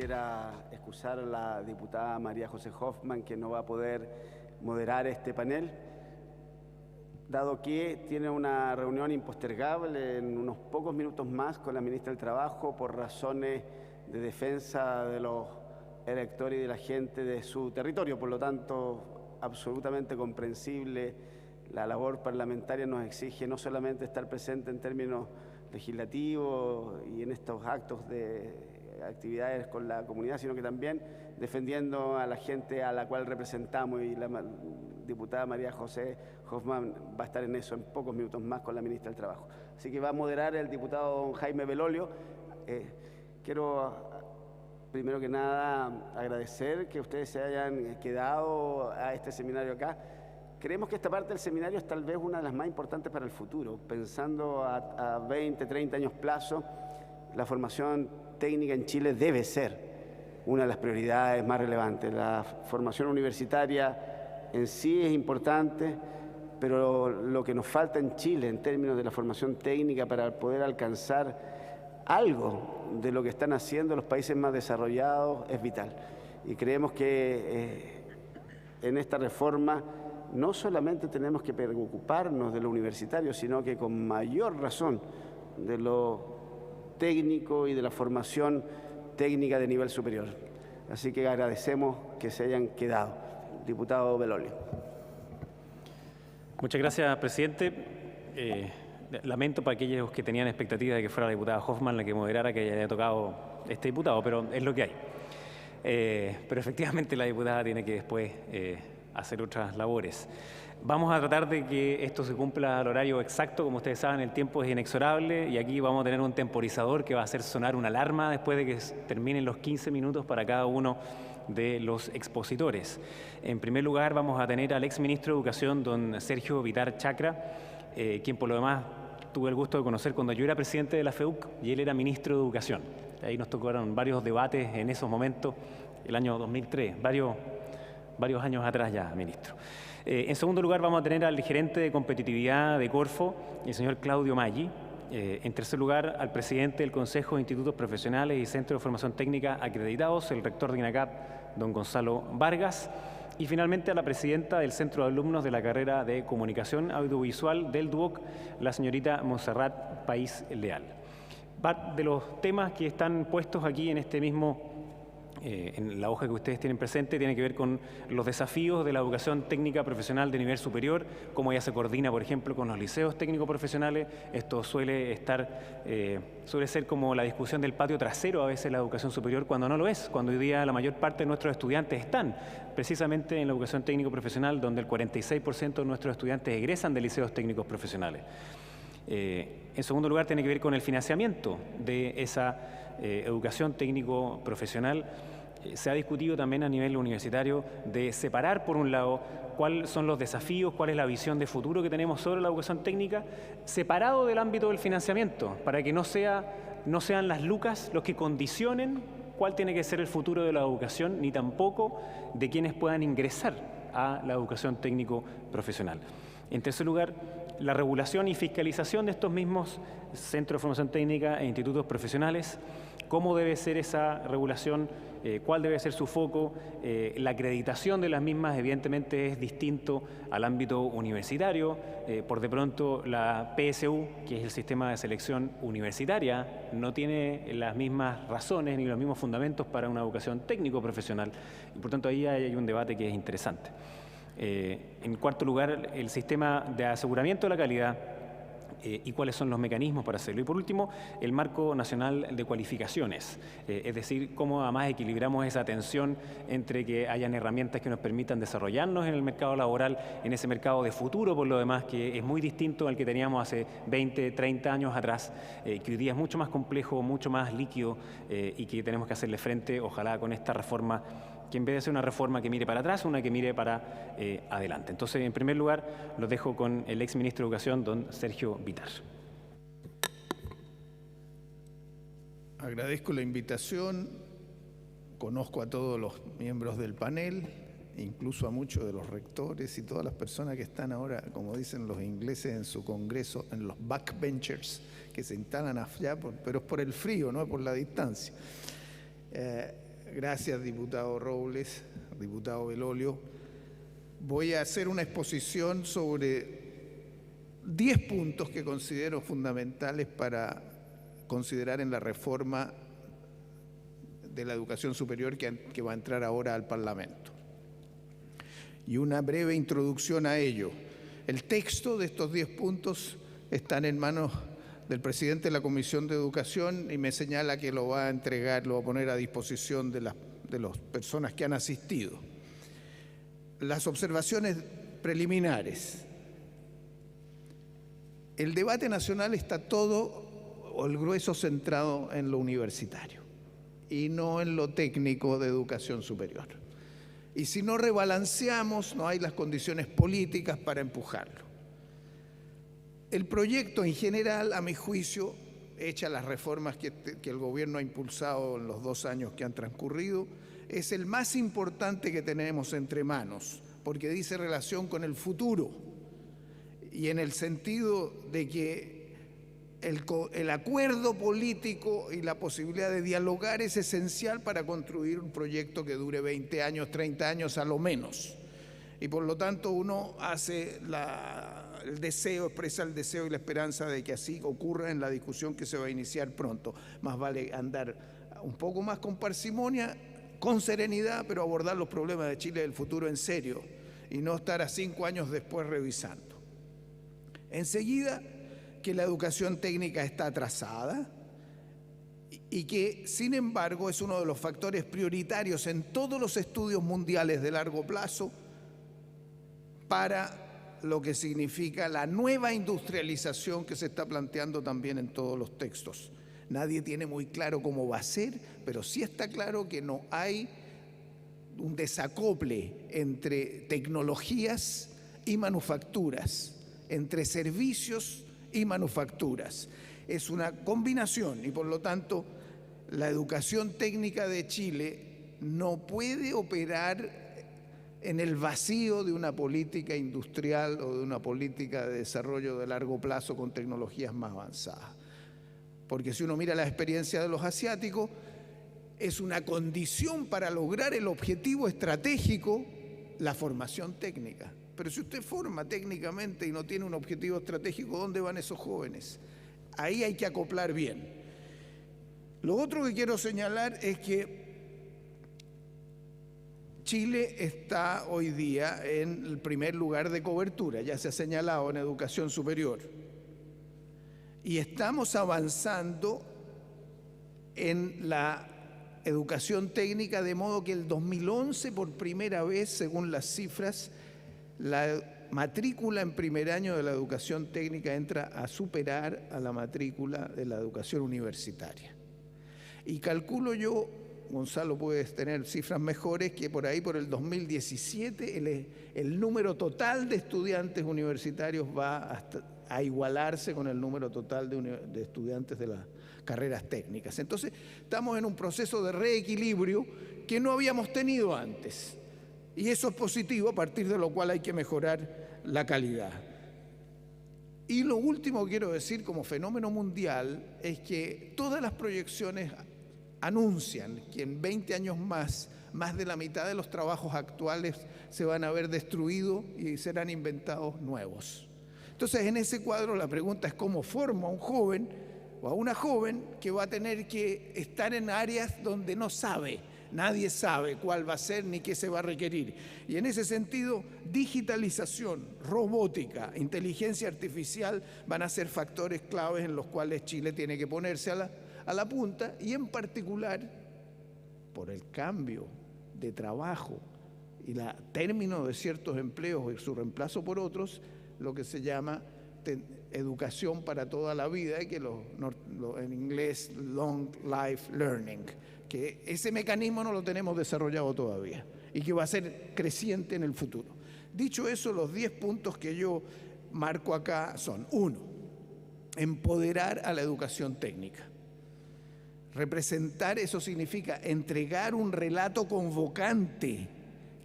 quisiera excusar a la diputada María José Hoffman, que no va a poder moderar este panel, dado que tiene una reunión impostergable en unos pocos minutos más con la ministra del Trabajo por razones de defensa de los electores y de la gente de su territorio. Por lo tanto, absolutamente comprensible, la labor parlamentaria nos exige no solamente estar presente en términos legislativos y en estos actos de actividades con la comunidad, sino que también defendiendo a la gente a la cual representamos, y la diputada María José Hoffman va a estar en eso en pocos minutos más con la ministra del Trabajo. Así que va a moderar el diputado don Jaime Belolio. Quiero primero que nada agradecer que ustedes se hayan quedado a este seminario acá. Creemos que esta parte del seminario es tal vez una de las más importantes para el futuro, pensando a 20, 30 años plazo. La formación técnica en Chile debe ser una de las prioridades más relevantes. La formación universitaria en sí es importante, pero lo que nos falta en Chile en términos de la formación técnica para poder alcanzar algo de lo que están haciendo los países más desarrollados es vital. Y creemos que en esta reforma no solamente tenemos que preocuparnos de lo universitario, sino que con mayor razón de lo técnico y de la formación técnica de nivel superior. Así que agradecemos que se hayan quedado. Diputado Belolio. Muchas gracias, presidente. Lamento para aquellos que tenían expectativa de que fuera la diputada Hoffman la que moderara, que haya tocado este diputado, pero es lo que hay. Pero efectivamente la diputada tiene que después hacer otras labores. Vamos a tratar de que esto se cumpla al horario exacto. Como ustedes saben, el tiempo es inexorable y aquí vamos a tener un temporizador que va a hacer sonar una alarma después de que terminen los 15 minutos para cada uno de los expositores. En primer lugar, vamos a tener al exministro de Educación, don Sergio Bitar Chacra, quien por lo demás tuve el gusto de conocer cuando yo era presidente de la FEUC y él era ministro de Educación. Ahí nos tocaron varios debates en esos momentos, el año 2003, varios años atrás ya, ministro. En segundo lugar, vamos a tener al gerente de competitividad de Corfo, el señor Claudio Maggi. En tercer lugar, al presidente del Consejo de Institutos Profesionales y Centros de Formación Técnica acreditados, el rector de INACAP, don Gonzalo Vargas. Y finalmente a la presidenta del Centro de Alumnos de la carrera de Comunicación Audiovisual del DUOC, la señorita Montserrat País Leal. De los temas que están puestos aquí en este mismo en la hoja que ustedes tienen presente, tiene que ver con los desafíos de la educación técnica profesional de nivel superior, cómo ella se coordina, por ejemplo, con los liceos técnicos profesionales. Esto suele ser como la discusión del patio trasero a veces la educación superior, cuando no lo es, cuando hoy día la mayor parte de nuestros estudiantes están precisamente en la educación técnico profesional, donde el 46% de nuestros estudiantes egresan de liceos técnicos profesionales. En segundo lugar, tiene que ver con el financiamiento de esa educación técnico profesional. Se ha discutido también a nivel universitario de separar, por un lado, cuáles son los desafíos, cuál es la visión de futuro que tenemos sobre la educación técnica, separado del ámbito del financiamiento, para que no sean las lucas los que condicionen cuál tiene que ser el futuro de la educación, ni tampoco de quienes puedan ingresar a la educación técnico profesional. En tercer lugar, la regulación y fiscalización de estos mismos centros de formación técnica e institutos profesionales, cómo debe ser esa regulación, cuál debe ser su foco. La acreditación de las mismas evidentemente es distinto al ámbito universitario. Por de pronto la PSU, que es el sistema de selección universitaria, no tiene las mismas razones ni los mismos fundamentos para una educación técnico profesional, y por tanto ahí hay un debate que es interesante. En cuarto lugar, el sistema de aseguramiento de la calidad y cuáles son los mecanismos para hacerlo. Y por último, el marco nacional de cualificaciones, es decir, cómo además equilibramos esa tensión entre que hayan herramientas que nos permitan desarrollarnos en el mercado laboral, en ese mercado de futuro, por lo demás, que es muy distinto al que teníamos hace 20, 30 años atrás, que hoy día es mucho más complejo, mucho más líquido y que tenemos que hacerle frente, ojalá con esta reforma, que en vez de ser una reforma que mire para atrás, una que mire para adelante. Entonces, en primer lugar, los dejo con el exministro de Educación, don Sergio Bitar. Agradezco la invitación, conozco a todos los miembros del panel, incluso a muchos de los rectores y todas las personas que están ahora, como dicen los ingleses en su congreso, en los backbenchers, que se instalan allá, pero es por el frío, no es por la distancia. Gracias, diputado Robles, diputado Belolio. Voy a hacer una exposición sobre 10 puntos que considero fundamentales para considerar en la reforma de la educación superior que va a entrar ahora al Parlamento. Y una breve introducción a ello. El texto de estos 10 puntos están en manos del presidente de la Comisión de Educación y me señala que lo va a entregar, lo va a poner a disposición de las personas que han asistido. Las observaciones preliminares. El debate nacional está todo, o el grueso, centrado en lo universitario y no en lo técnico de educación superior. Y si no rebalanceamos, no hay las condiciones políticas para empujarlo. El proyecto en general, a mi juicio, hecha las reformas que el gobierno ha impulsado en los 2 años que han transcurrido, es el más importante que tenemos entre manos, porque dice relación con el futuro y en el sentido de que el acuerdo político y la posibilidad de dialogar es esencial para construir un proyecto que dure 20 años, 30 años a lo menos. Y por lo tanto uno hace el deseo, expresa el deseo y la esperanza de que así ocurra en la discusión que se va a iniciar pronto. Más vale andar un poco más con parsimonia, con serenidad, pero abordar los problemas de Chile del futuro en serio y no estar a 5 años después revisando. Enseguida, que la educación técnica está atrasada y que, sin embargo, es uno de los factores prioritarios en todos los estudios mundiales de largo plazo para lo que significa la nueva industrialización que se está planteando también en todos los textos. Nadie tiene muy claro cómo va a ser, pero sí está claro que no hay un desacople entre tecnologías y manufacturas, entre servicios y manufacturas. Es una combinación y por lo tanto la educación técnica de Chile no puede operar en el vacío de una política industrial o de una política de desarrollo de largo plazo con tecnologías más avanzadas. Porque si uno mira la experiencia de los asiáticos, es una condición para lograr el objetivo estratégico, la formación técnica. Pero si usted forma técnicamente y no tiene un objetivo estratégico, ¿dónde van esos jóvenes? Ahí hay que acoplar bien. Lo otro que quiero señalar es que Chile está hoy día en el primer lugar de cobertura, ya se ha señalado, en educación superior. Y estamos avanzando en la educación técnica, de modo que el 2011, por primera vez, según las cifras, la matrícula en primer año de la educación técnica entra a superar a la matrícula de la educación universitaria. Y calculo yo, Gonzalo puedes tener cifras mejores, que por ahí por el 2017 el número total de estudiantes universitarios va a igualarse con el número total de estudiantes de las carreras técnicas. Entonces estamos en un proceso de reequilibrio que no habíamos tenido antes. Y eso es positivo, a partir de lo cual hay que mejorar la calidad. Y lo último que quiero decir como fenómeno mundial es que todas las proyecciones anuncian que en 20 años más de la mitad de los trabajos actuales se van a ver destruidos y serán inventados nuevos. Entonces, en ese cuadro la pregunta es cómo forma a un joven o a una joven que va a tener que estar en áreas donde no sabe. Nadie sabe cuál va a ser ni qué se va a requerir. Y en ese sentido, digitalización, robótica, inteligencia artificial van a ser factores claves en los cuales Chile tiene que ponerse a la punta, y en particular por el cambio de trabajo y el término de ciertos empleos y su reemplazo por otros, lo que se llama educación para toda la vida, y que en inglés long life learning, que ese mecanismo no lo tenemos desarrollado todavía y que va a ser creciente en el futuro. Dicho eso, los 10 puntos que yo marco acá son: 1, empoderar a la educación técnica. Representar, eso significa entregar un relato convocante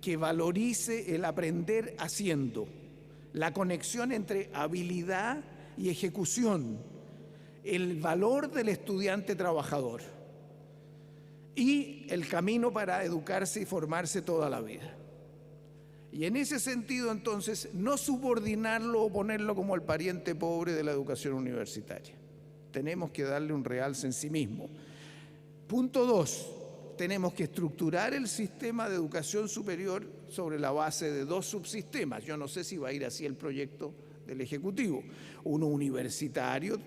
que valorice el aprender haciendo, la conexión entre habilidad y ejecución, el valor del estudiante trabajador. y el camino para educarse y formarse toda la vida. Y en ese sentido, entonces, no subordinarlo o ponerlo como el pariente pobre de la educación universitaria. Tenemos que darle un realce en sí mismo. Punto 2. Tenemos que estructurar el sistema de educación superior sobre la base de 2 subsistemas. Yo no sé si va a ir así el proyecto del Ejecutivo. Uno universitario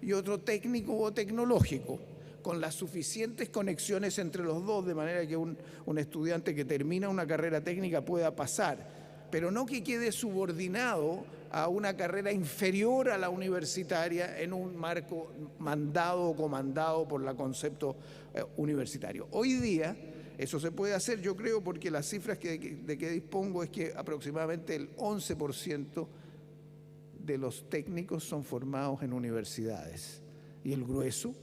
y otro técnico o tecnológico, con las suficientes conexiones entre los dos, de manera que un estudiante que termina una carrera técnica pueda pasar, pero no que quede subordinado a una carrera inferior a la universitaria en un marco mandado o comandado por el concepto universitario. Hoy día eso se puede hacer, yo creo, porque las cifras de que dispongo es que aproximadamente el 11% de los técnicos son formados en universidades y el grueso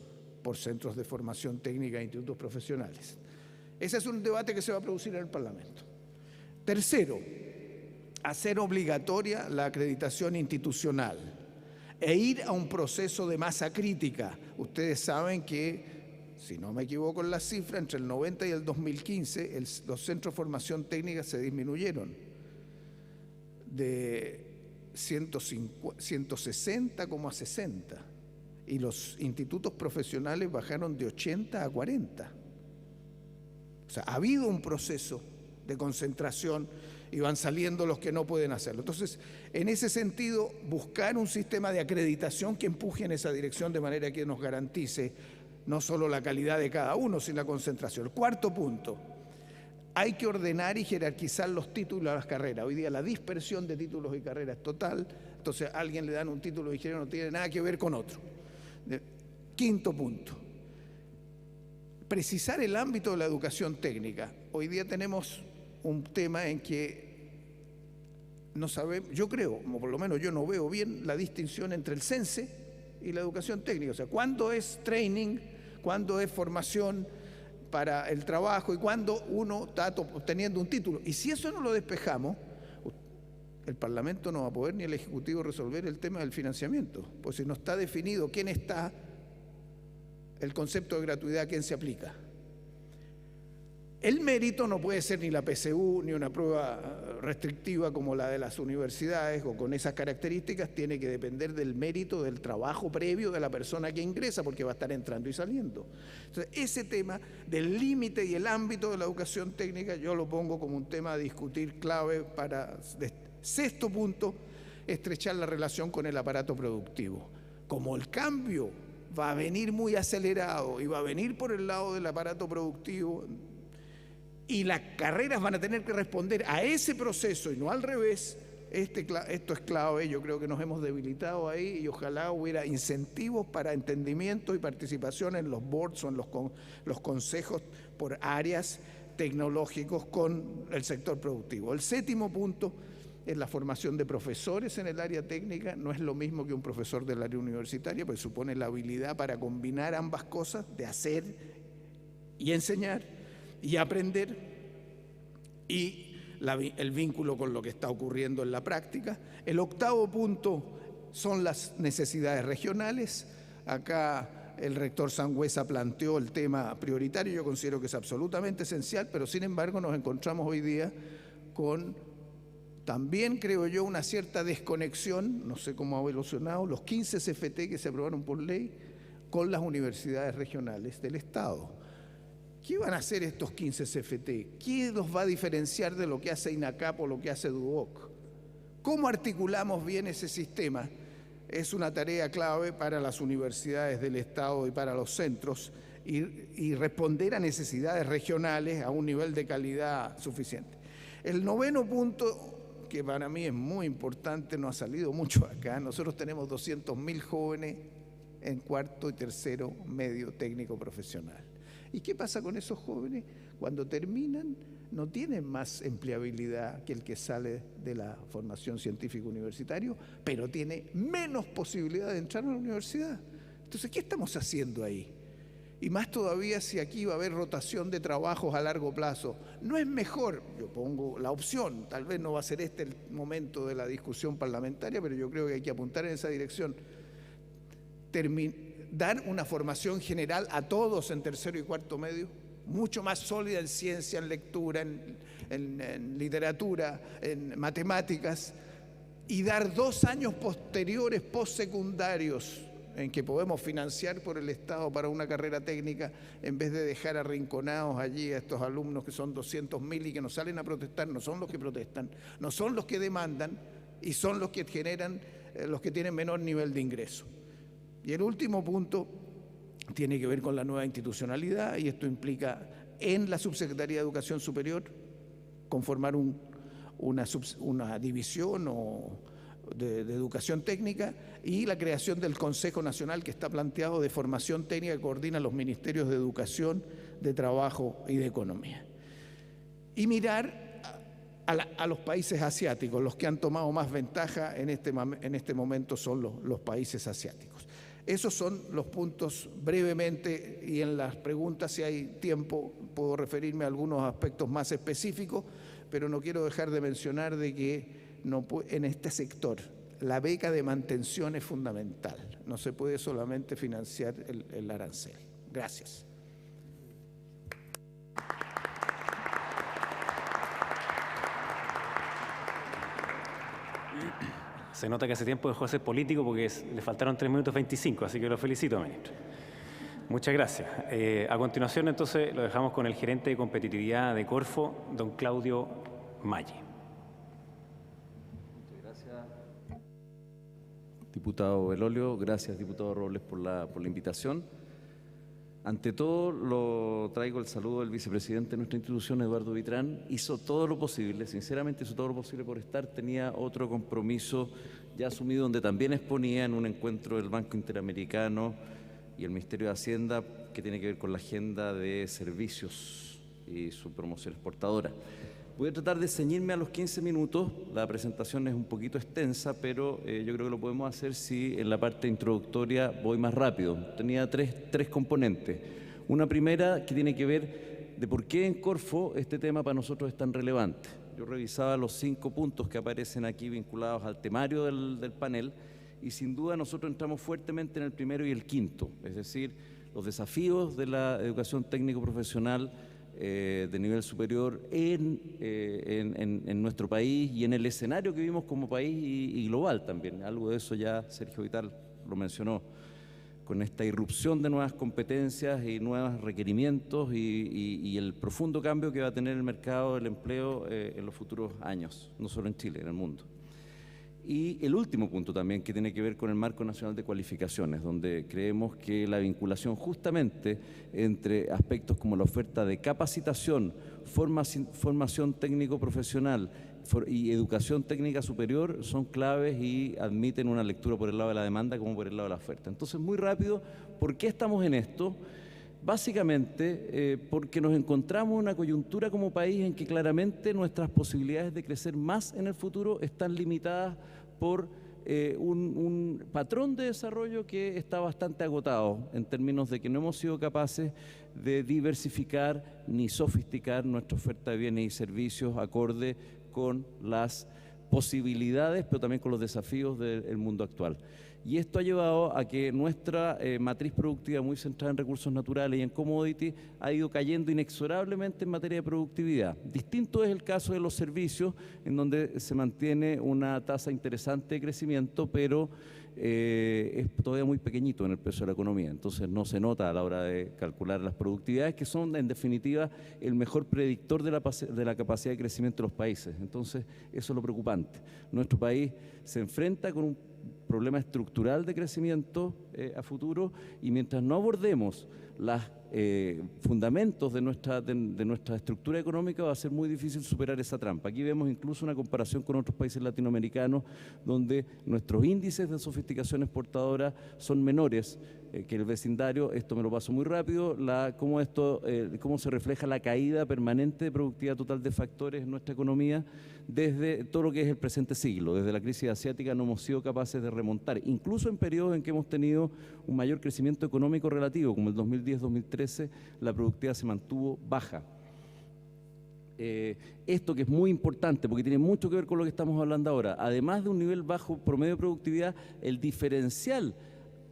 por centros de formación técnica e institutos profesionales. Ese es un debate que se va a producir en el Parlamento. Tercero, hacer obligatoria la acreditación institucional e ir a un proceso de masa crítica. Ustedes saben que, si no me equivoco en la cifra, entre el 90 y el 2015 los centros de formación técnica se disminuyeron de 160 como a 60. Y los institutos profesionales bajaron de 80 a 40. O sea, ha habido un proceso de concentración y van saliendo los que no pueden hacerlo. Entonces, en ese sentido, buscar un sistema de acreditación que empuje en esa dirección de manera que nos garantice no solo la calidad de cada uno, sino la concentración. Cuarto punto, hay que ordenar y jerarquizar los títulos de las carreras. Hoy día la dispersión de títulos y carreras es total, entonces a alguien le dan un título de ingeniero, no tiene nada que ver con otro. Quinto punto, precisar el ámbito de la educación técnica. Hoy día tenemos un tema en que no sabemos, yo creo, o por lo menos yo no veo bien la distinción entre el CENSE y la educación técnica. O sea, ¿cuándo es training? ¿Cuándo es formación para el trabajo? ¿Y cuándo uno está obteniendo un título? Y si eso no lo despejamos, el Parlamento no va a poder ni el Ejecutivo resolver el tema del financiamiento, pues si no está definido quién está, el concepto de gratuidad, quién se aplica. El mérito no puede ser ni la PSU ni una prueba restrictiva como la de las universidades o con esas características, tiene que depender del mérito del trabajo previo de la persona que ingresa, porque va a estar entrando y saliendo. Entonces, ese tema del límite y el ámbito de la educación técnica yo lo pongo como un tema a discutir clave para... Sexto punto, estrechar la relación con el aparato productivo. Como el cambio va a venir muy acelerado y va a venir por el lado del aparato productivo y las carreras van a tener que responder a ese proceso y no al revés, esto es clave. Yo creo que nos hemos debilitado ahí y ojalá hubiera incentivos para entendimiento y participación en los boards o en los consejos por áreas tecnológicos con el sector productivo. El séptimo punto es la formación de profesores en el área técnica. No es lo mismo que un profesor del área universitaria, pues supone la habilidad para combinar ambas cosas, de hacer y enseñar y aprender, y el vínculo con lo que está ocurriendo en la práctica. El octavo punto son las necesidades regionales. Acá el rector Sangüesa planteó el tema prioritario, yo considero que es absolutamente esencial, pero sin embargo nos encontramos hoy día con también, creo yo, una cierta desconexión, no sé cómo ha evolucionado, los 15 CFT que se aprobaron por ley con las universidades regionales del Estado. ¿Qué van a hacer estos 15 CFT? ¿Qué los va a diferenciar de lo que hace INACAP o lo que hace DUOC? ¿Cómo articulamos bien ese sistema? Es una tarea clave para las universidades del Estado y para los centros y responder a necesidades regionales a un nivel de calidad suficiente. El noveno punto, que para mí es muy importante, no ha salido mucho acá. Nosotros tenemos 200.000 jóvenes en cuarto y tercero medio técnico profesional. ¿Y qué pasa con esos jóvenes? Cuando terminan, no tienen más empleabilidad que el que sale de la formación científica universitaria, pero tiene menos posibilidad de entrar a la universidad. Entonces, ¿qué estamos haciendo ahí? Y más todavía si aquí va a haber rotación de trabajos a largo plazo. ¿No es mejor? Yo pongo la opción, tal vez no va a ser este el momento de la discusión parlamentaria, pero yo creo que hay que apuntar en esa dirección. Dar una formación general a todos en tercero y cuarto medio, mucho más sólida en ciencia, en lectura, en literatura, en matemáticas, y dar 2 años posteriores, postsecundarios, en que podemos financiar por el Estado para una carrera técnica, en vez de dejar arrinconados allí a estos alumnos que son 200.000 y que nos salen a protestar. No son los que protestan, no son los que demandan, y son los que generan, los que tienen menor nivel de ingreso. Y el último punto tiene que ver con la nueva institucionalidad, y esto implica en la Subsecretaría de Educación Superior conformar una división de educación técnica, y la creación del Consejo Nacional que está planteado de formación técnica, que coordina los ministerios de Educación, de Trabajo y de Economía. Y mirar a los países asiáticos. Los que han tomado más ventaja en este momento son los países asiáticos. Esos son los puntos brevemente, y en las preguntas, si hay tiempo, puedo referirme a algunos aspectos más específicos, pero no quiero dejar de mencionar de que en este sector la beca de mantención es fundamental. No se puede solamente financiar el arancel. Gracias. Se nota que hace tiempo dejó de ser político porque le faltaron 3 minutos 25, así que lo felicito, ministro. Muchas gracias. A continuación, entonces, lo dejamos con el gerente de competitividad de Corfo, don Claudio Maggi. Muchas gracias, diputado Belolio. Gracias, diputado Robles, por la invitación. Ante todo, lo traigo el saludo del vicepresidente de nuestra institución, Eduardo Vitrán. Hizo todo lo posible, sinceramente hizo todo lo posible por estar. Tenía otro compromiso ya asumido, donde también exponía en un encuentro del Banco Interamericano y el Ministerio de Hacienda, que tiene que ver con la agenda de servicios y su promoción exportadora. Voy a tratar de ceñirme a los 15 minutos. La presentación es un poquito extensa, pero yo creo que lo podemos hacer si en la parte introductoria voy más rápido. Tenía tres componentes. Una primera que tiene que ver de por qué en Corfo este tema para nosotros es tan relevante. Yo revisaba los 5 puntos que aparecen aquí vinculados al temario del panel, y sin duda nosotros entramos fuertemente en el primero y el quinto, es decir, los desafíos de la educación técnico-profesional de nivel superior en nuestro país y en el escenario que vivimos como país y global también. Algo de eso ya Sergio Vital lo mencionó, con esta irrupción de nuevas competencias y nuevos requerimientos y el profundo cambio que va a tener el mercado del empleo en los futuros años, no solo en Chile, en el mundo. Y el último punto también, que tiene que ver con el Marco Nacional de Cualificaciones, donde creemos que la vinculación justamente entre aspectos como la oferta de capacitación, formación técnico-profesional y educación técnica superior son claves y admiten una lectura por el lado de la demanda como por el lado de la oferta. Entonces, muy rápido, ¿por qué estamos en esto? Básicamente porque nos encontramos en una coyuntura como país en que claramente nuestras posibilidades de crecer más en el futuro están limitadas por un patrón de desarrollo que está bastante agotado, en términos de que no hemos sido capaces de diversificar ni sofisticar nuestra oferta de bienes y servicios acorde con las posibilidades, pero también con los desafíos del mundo actual. Y esto ha llevado a que nuestra matriz productiva, muy centrada en recursos naturales y en commodity, ha ido cayendo inexorablemente en materia de productividad. Distinto es el caso de los servicios, en donde se mantiene una tasa interesante de crecimiento, pero es todavía muy pequeñito en el peso de la economía. Entonces no se nota a la hora de calcular las productividades, que son en definitiva el mejor predictor de la capacidad de crecimiento de los países. Entonces eso es lo preocupante. Nuestro país se enfrenta con un problema estructural de crecimiento a futuro, y mientras no abordemos los fundamentos de nuestra estructura económica, va a ser muy difícil superar esa trampa. Aquí vemos incluso una comparación con otros países latinoamericanos, donde nuestros índices de sofisticación exportadora son menores que el vecindario. Esto me lo paso muy rápido. Cómo se refleja la caída permanente de productividad total de factores en nuestra economía desde todo lo que es el presente siglo. Desde la crisis asiática no hemos sido capaces de remontar, incluso en periodos en que hemos tenido un mayor crecimiento económico relativo, como el 2010-2013, la productividad se mantuvo baja. Esto que es muy importante porque tiene mucho que ver con lo que estamos hablando ahora, además de un nivel bajo promedio de productividad, el diferencial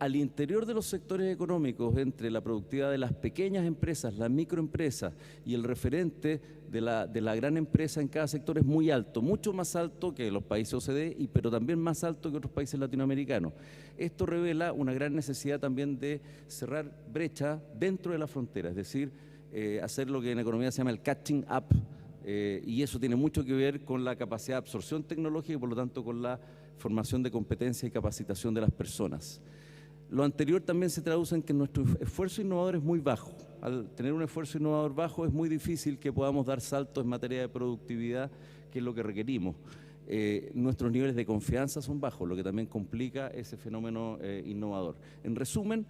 al interior de los sectores económicos, entre la productividad de las pequeñas empresas, las microempresas y el referente de la gran empresa en cada sector es muy alto, mucho más alto que los países OCDE, pero también más alto que otros países latinoamericanos. Esto revela una gran necesidad también de cerrar brecha dentro de la frontera, es decir, hacer lo que en economía se llama el catching up, y eso tiene mucho que ver con la capacidad de absorción tecnológica y por lo tanto con la formación de competencia y capacitación de las personas. Lo anterior también se traduce en que nuestro esfuerzo innovador es muy bajo. Al tener un esfuerzo innovador bajo es muy difícil que podamos dar saltos en materia de productividad, que es lo que requerimos. Nuestros niveles de confianza son bajos, lo que también complica ese fenómeno innovador. En resumen,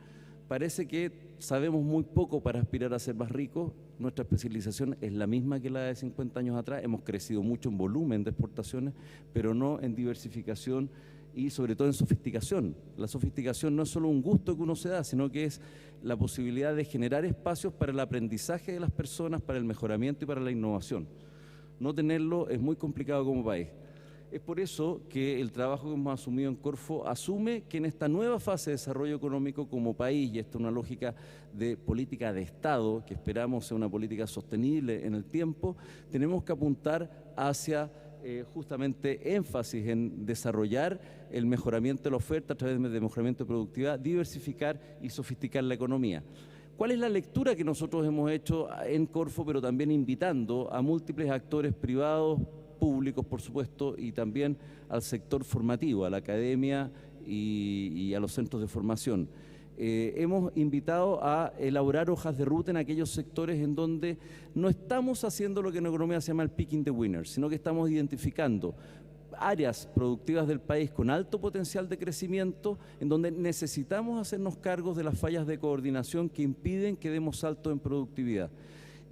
parece que sabemos muy poco para aspirar a ser más ricos. Nuestra especialización es la misma que la de 50 años atrás. Hemos crecido mucho en volumen de exportaciones, pero no en diversificación y sobre todo en sofisticación. La sofisticación no es solo un gusto que uno se da, sino que es la posibilidad de generar espacios para el aprendizaje de las personas, para el mejoramiento y para la innovación. No tenerlo es muy complicado como país. Es por eso que el trabajo que hemos asumido en Corfo asume que en esta nueva fase de desarrollo económico como país, y esta es una lógica de política de Estado, que esperamos sea una política sostenible en el tiempo, tenemos que apuntar hacia justamente énfasis en desarrollar el mejoramiento de la oferta a través de mejoramiento de productividad, diversificar y sofisticar la economía. ¿Cuál es la lectura que nosotros hemos hecho en Corfo, pero también invitando a múltiples actores privados, públicos, por supuesto, y también al sector formativo, a la academia y a los centros de formación? Hemos invitado a elaborar hojas de ruta en aquellos sectores en donde no estamos haciendo lo que en economía se llama el picking the winners, sino que estamos identificando áreas productivas del país con alto potencial de crecimiento, en donde necesitamos hacernos cargos de las fallas de coordinación que impiden que demos saltos en productividad.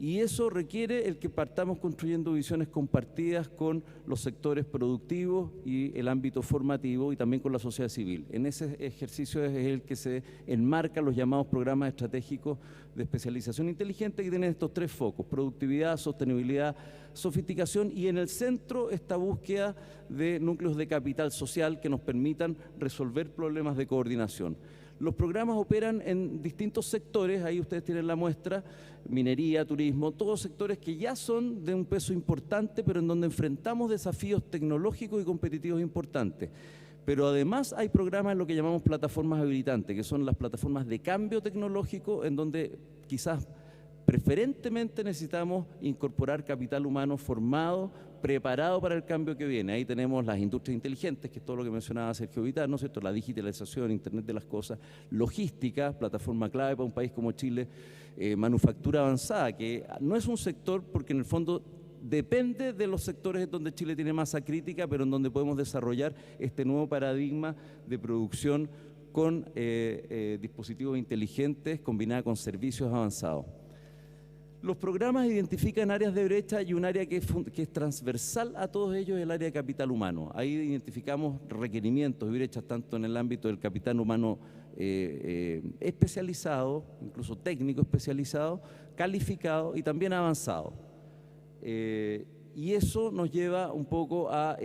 Y eso requiere el que partamos construyendo visiones compartidas con los sectores productivos y el ámbito formativo y también con la sociedad civil. En ese ejercicio es el que se enmarcan los llamados programas estratégicos de especialización inteligente, que tienen estos tres focos: productividad, sostenibilidad, sofisticación, y en el centro esta búsqueda de núcleos de capital social que nos permitan resolver problemas de coordinación. Los programas operan en distintos sectores, ahí ustedes tienen la muestra: minería, turismo, todos sectores que ya son de un peso importante, pero en donde enfrentamos desafíos tecnológicos y competitivos importantes. Pero además hay programas en lo que llamamos plataformas habilitantes, que son las plataformas de cambio tecnológico, en donde quizás preferentemente necesitamos incorporar capital humano formado, preparado para el cambio que viene. Ahí tenemos las industrias inteligentes, que es todo lo que mencionaba Sergio Vitar, ¿no es cierto? La digitalización, Internet de las cosas, logística, plataforma clave para un país como Chile, manufactura avanzada, que no es un sector porque en el fondo depende de los sectores en donde Chile tiene masa crítica, pero en donde podemos desarrollar este nuevo paradigma de producción con dispositivos inteligentes combinada con servicios avanzados. Los programas identifican áreas de brecha y un área que es transversal a todos ellos, es el área de capital humano. Ahí identificamos requerimientos y brechas tanto en el ámbito del capital humano especializado, incluso técnico especializado, calificado y también avanzado. Y eso nos lleva un poco a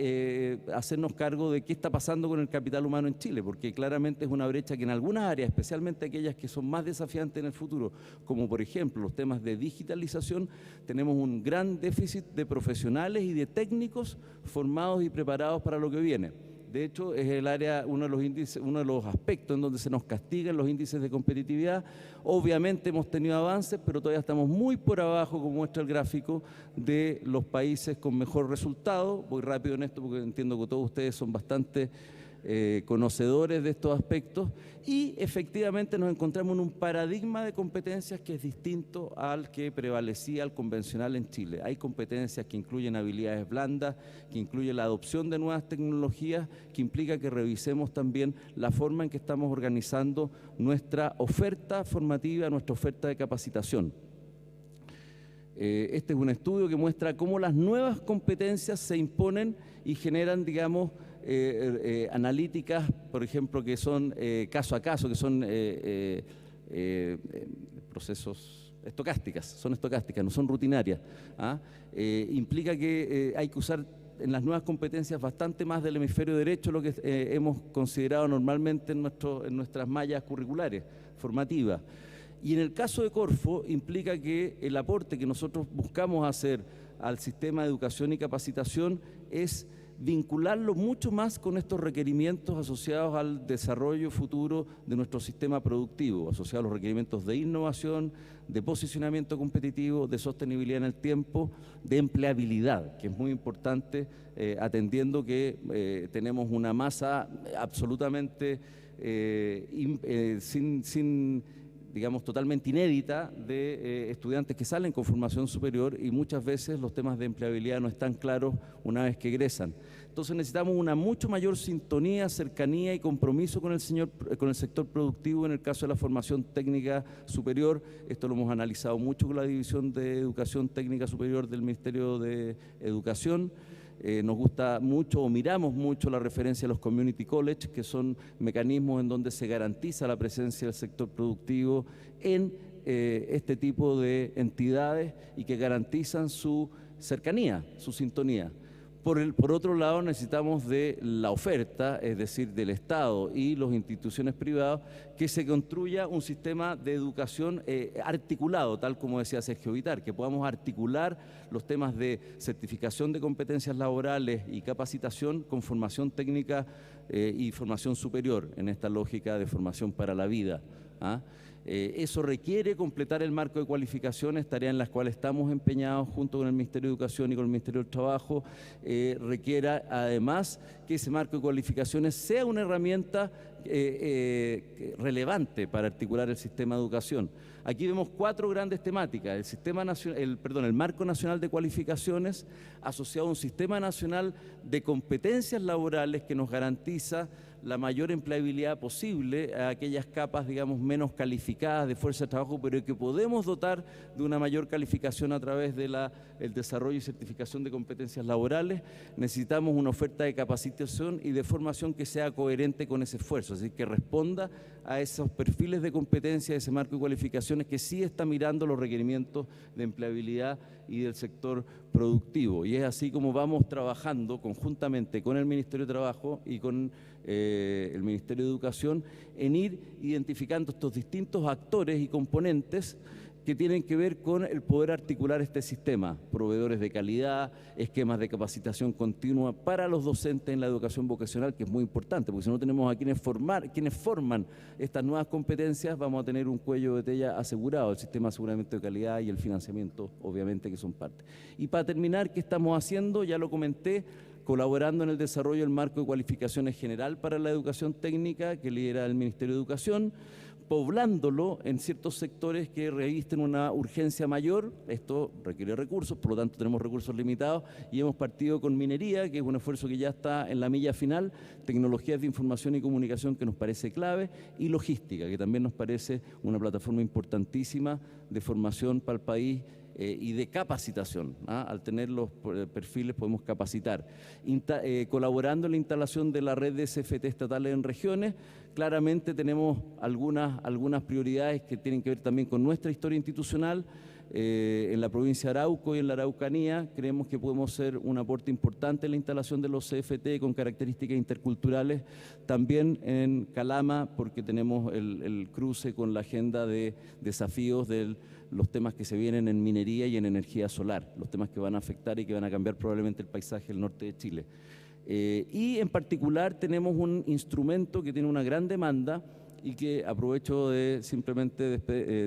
hacernos cargo de qué está pasando con el capital humano en Chile, porque claramente es una brecha que en algunas áreas, especialmente aquellas que son más desafiantes en el futuro, como por ejemplo los temas de digitalización, tenemos un gran déficit de profesionales y de técnicos formados y preparados para lo que viene. De hecho, es el área, uno de los aspectos en donde se nos castigan los índices de competitividad. Obviamente hemos tenido avances, pero todavía estamos muy por abajo, como muestra el gráfico, de los países con mejor resultado. Voy rápido en esto porque entiendo que todos ustedes son bastante conocedores de estos aspectos, y efectivamente nos encontramos en un paradigma de competencias que es distinto al que prevalecía, al convencional en Chile. Hay competencias que incluyen habilidades blandas, que incluyen la adopción de nuevas tecnologías, que implica que revisemos también la forma en que estamos organizando nuestra oferta formativa, nuestra oferta de capacitación. Este es un estudio que muestra cómo las nuevas competencias se imponen y generan, digamos, analíticas, por ejemplo, que son caso a caso, que son procesos estocásticas, no son rutinarias. Implica que hay que usar en las nuevas competencias bastante más del hemisferio derecho, lo que hemos considerado normalmente en nuestras mallas curriculares formativas. Y en el caso de Corfo implica que el aporte que nosotros buscamos hacer al sistema de educación y capacitación es vincularlo mucho más con estos requerimientos asociados al desarrollo futuro de nuestro sistema productivo, asociados a los requerimientos de innovación, de posicionamiento competitivo, de sostenibilidad en el tiempo, de empleabilidad, que es muy importante, atendiendo que tenemos una masa absolutamente digamos, totalmente inédita de estudiantes que salen con formación superior, y muchas veces los temas de empleabilidad no están claros una vez que egresan. Entonces necesitamos una mucho mayor sintonía, cercanía y compromiso con el sector productivo en el caso de la formación técnica superior. Esto lo hemos analizado mucho con la División de Educación Técnica Superior del Ministerio de Educación. Nos gusta mucho o miramos mucho la referencia a los community college, que son mecanismos en donde se garantiza la presencia del sector productivo en este tipo de entidades y que garantizan su cercanía, su sintonía. Por otro lado, necesitamos de la oferta, es decir, del Estado y las instituciones privadas, que se construya un sistema de educación articulado, tal como decía Sergio Vitar, que podamos articular los temas de certificación de competencias laborales y capacitación con formación técnica y formación superior en esta lógica de formación para la vida. Eso requiere completar el marco de cualificaciones, tarea en las cuales estamos empeñados junto con el Ministerio de Educación y con el Ministerio del Trabajo. Requiera además que ese marco de cualificaciones sea una herramienta relevante para articular el sistema de educación. Aquí vemos 4 grandes temáticas: el Marco Nacional de Cualificaciones, asociado a un Sistema Nacional de Competencias Laborales que nos garantiza la mayor empleabilidad posible a aquellas capas, digamos, menos calificadas de fuerza de trabajo, pero que podemos dotar de una mayor calificación a través de el desarrollo y certificación de competencias laborales. Necesitamos una oferta de capacitación y de formación que sea coherente con ese esfuerzo, es decir, que responda a esos perfiles de competencia, ese marco de cualificaciones que sí está mirando los requerimientos de empleabilidad y del sector productivo. Y es así como vamos trabajando conjuntamente con el Ministerio de Trabajo y con el Ministerio de Educación en ir identificando estos distintos actores y componentes que tienen que ver con el poder articular este sistema: proveedores de calidad, esquemas de capacitación continua para los docentes en la educación vocacional, que es muy importante, porque si no tenemos a quienes forman estas nuevas competencias, vamos a tener un cuello de botella asegurado, el sistema de aseguramiento de calidad y el financiamiento, obviamente, que son parte. Y para terminar, ¿qué estamos haciendo? Ya lo comenté, colaborando en el desarrollo del marco de cualificaciones general para la educación técnica que lidera el Ministerio de Educación, poblándolo en ciertos sectores que revisten una urgencia mayor. Esto requiere recursos, por lo tanto tenemos recursos limitados, y hemos partido con minería, que es un esfuerzo que ya está en la milla final, tecnologías de información y comunicación, que nos parece clave, y logística, que también nos parece una plataforma importantísima de formación para el país y de capacitación. Al tener los perfiles podemos capacitar. Colaborando en la instalación de la red de CFT estatales en regiones, claramente tenemos algunas prioridades que tienen que ver también con nuestra historia institucional. En la provincia de Arauco y en la Araucanía creemos que podemos ser un aporte importante en la instalación de los CFT con características interculturales. También en Calama, porque tenemos el cruce con la agenda de desafíos de los temas que se vienen en minería y en energía solar, los temas que van a afectar y que van a cambiar probablemente el paisaje del norte de Chile. Y en particular tenemos un instrumento que tiene una gran demanda y que aprovecho de simplemente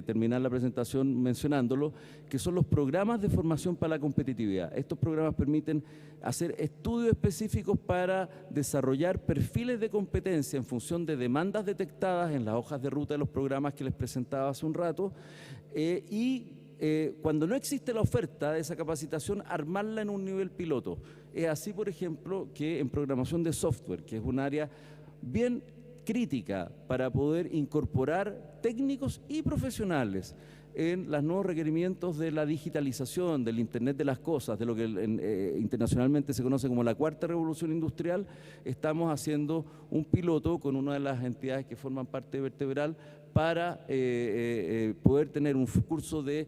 terminar la presentación mencionándolo, que son los programas de formación para la competitividad. Estos programas permiten hacer estudios específicos para desarrollar perfiles de competencia en función de demandas detectadas en las hojas de ruta de los programas que les presentaba hace un rato, cuando no existe la oferta de esa capacitación, armarla en un nivel piloto. Es así, por ejemplo, que en programación de software, que es un área bien crítica para poder incorporar técnicos y profesionales en los nuevos requerimientos de la digitalización, del Internet de las cosas, de lo que internacionalmente se conoce como la cuarta revolución industrial. Estamos haciendo un piloto con una de las entidades que forman parte de Vertebral para poder tener un curso de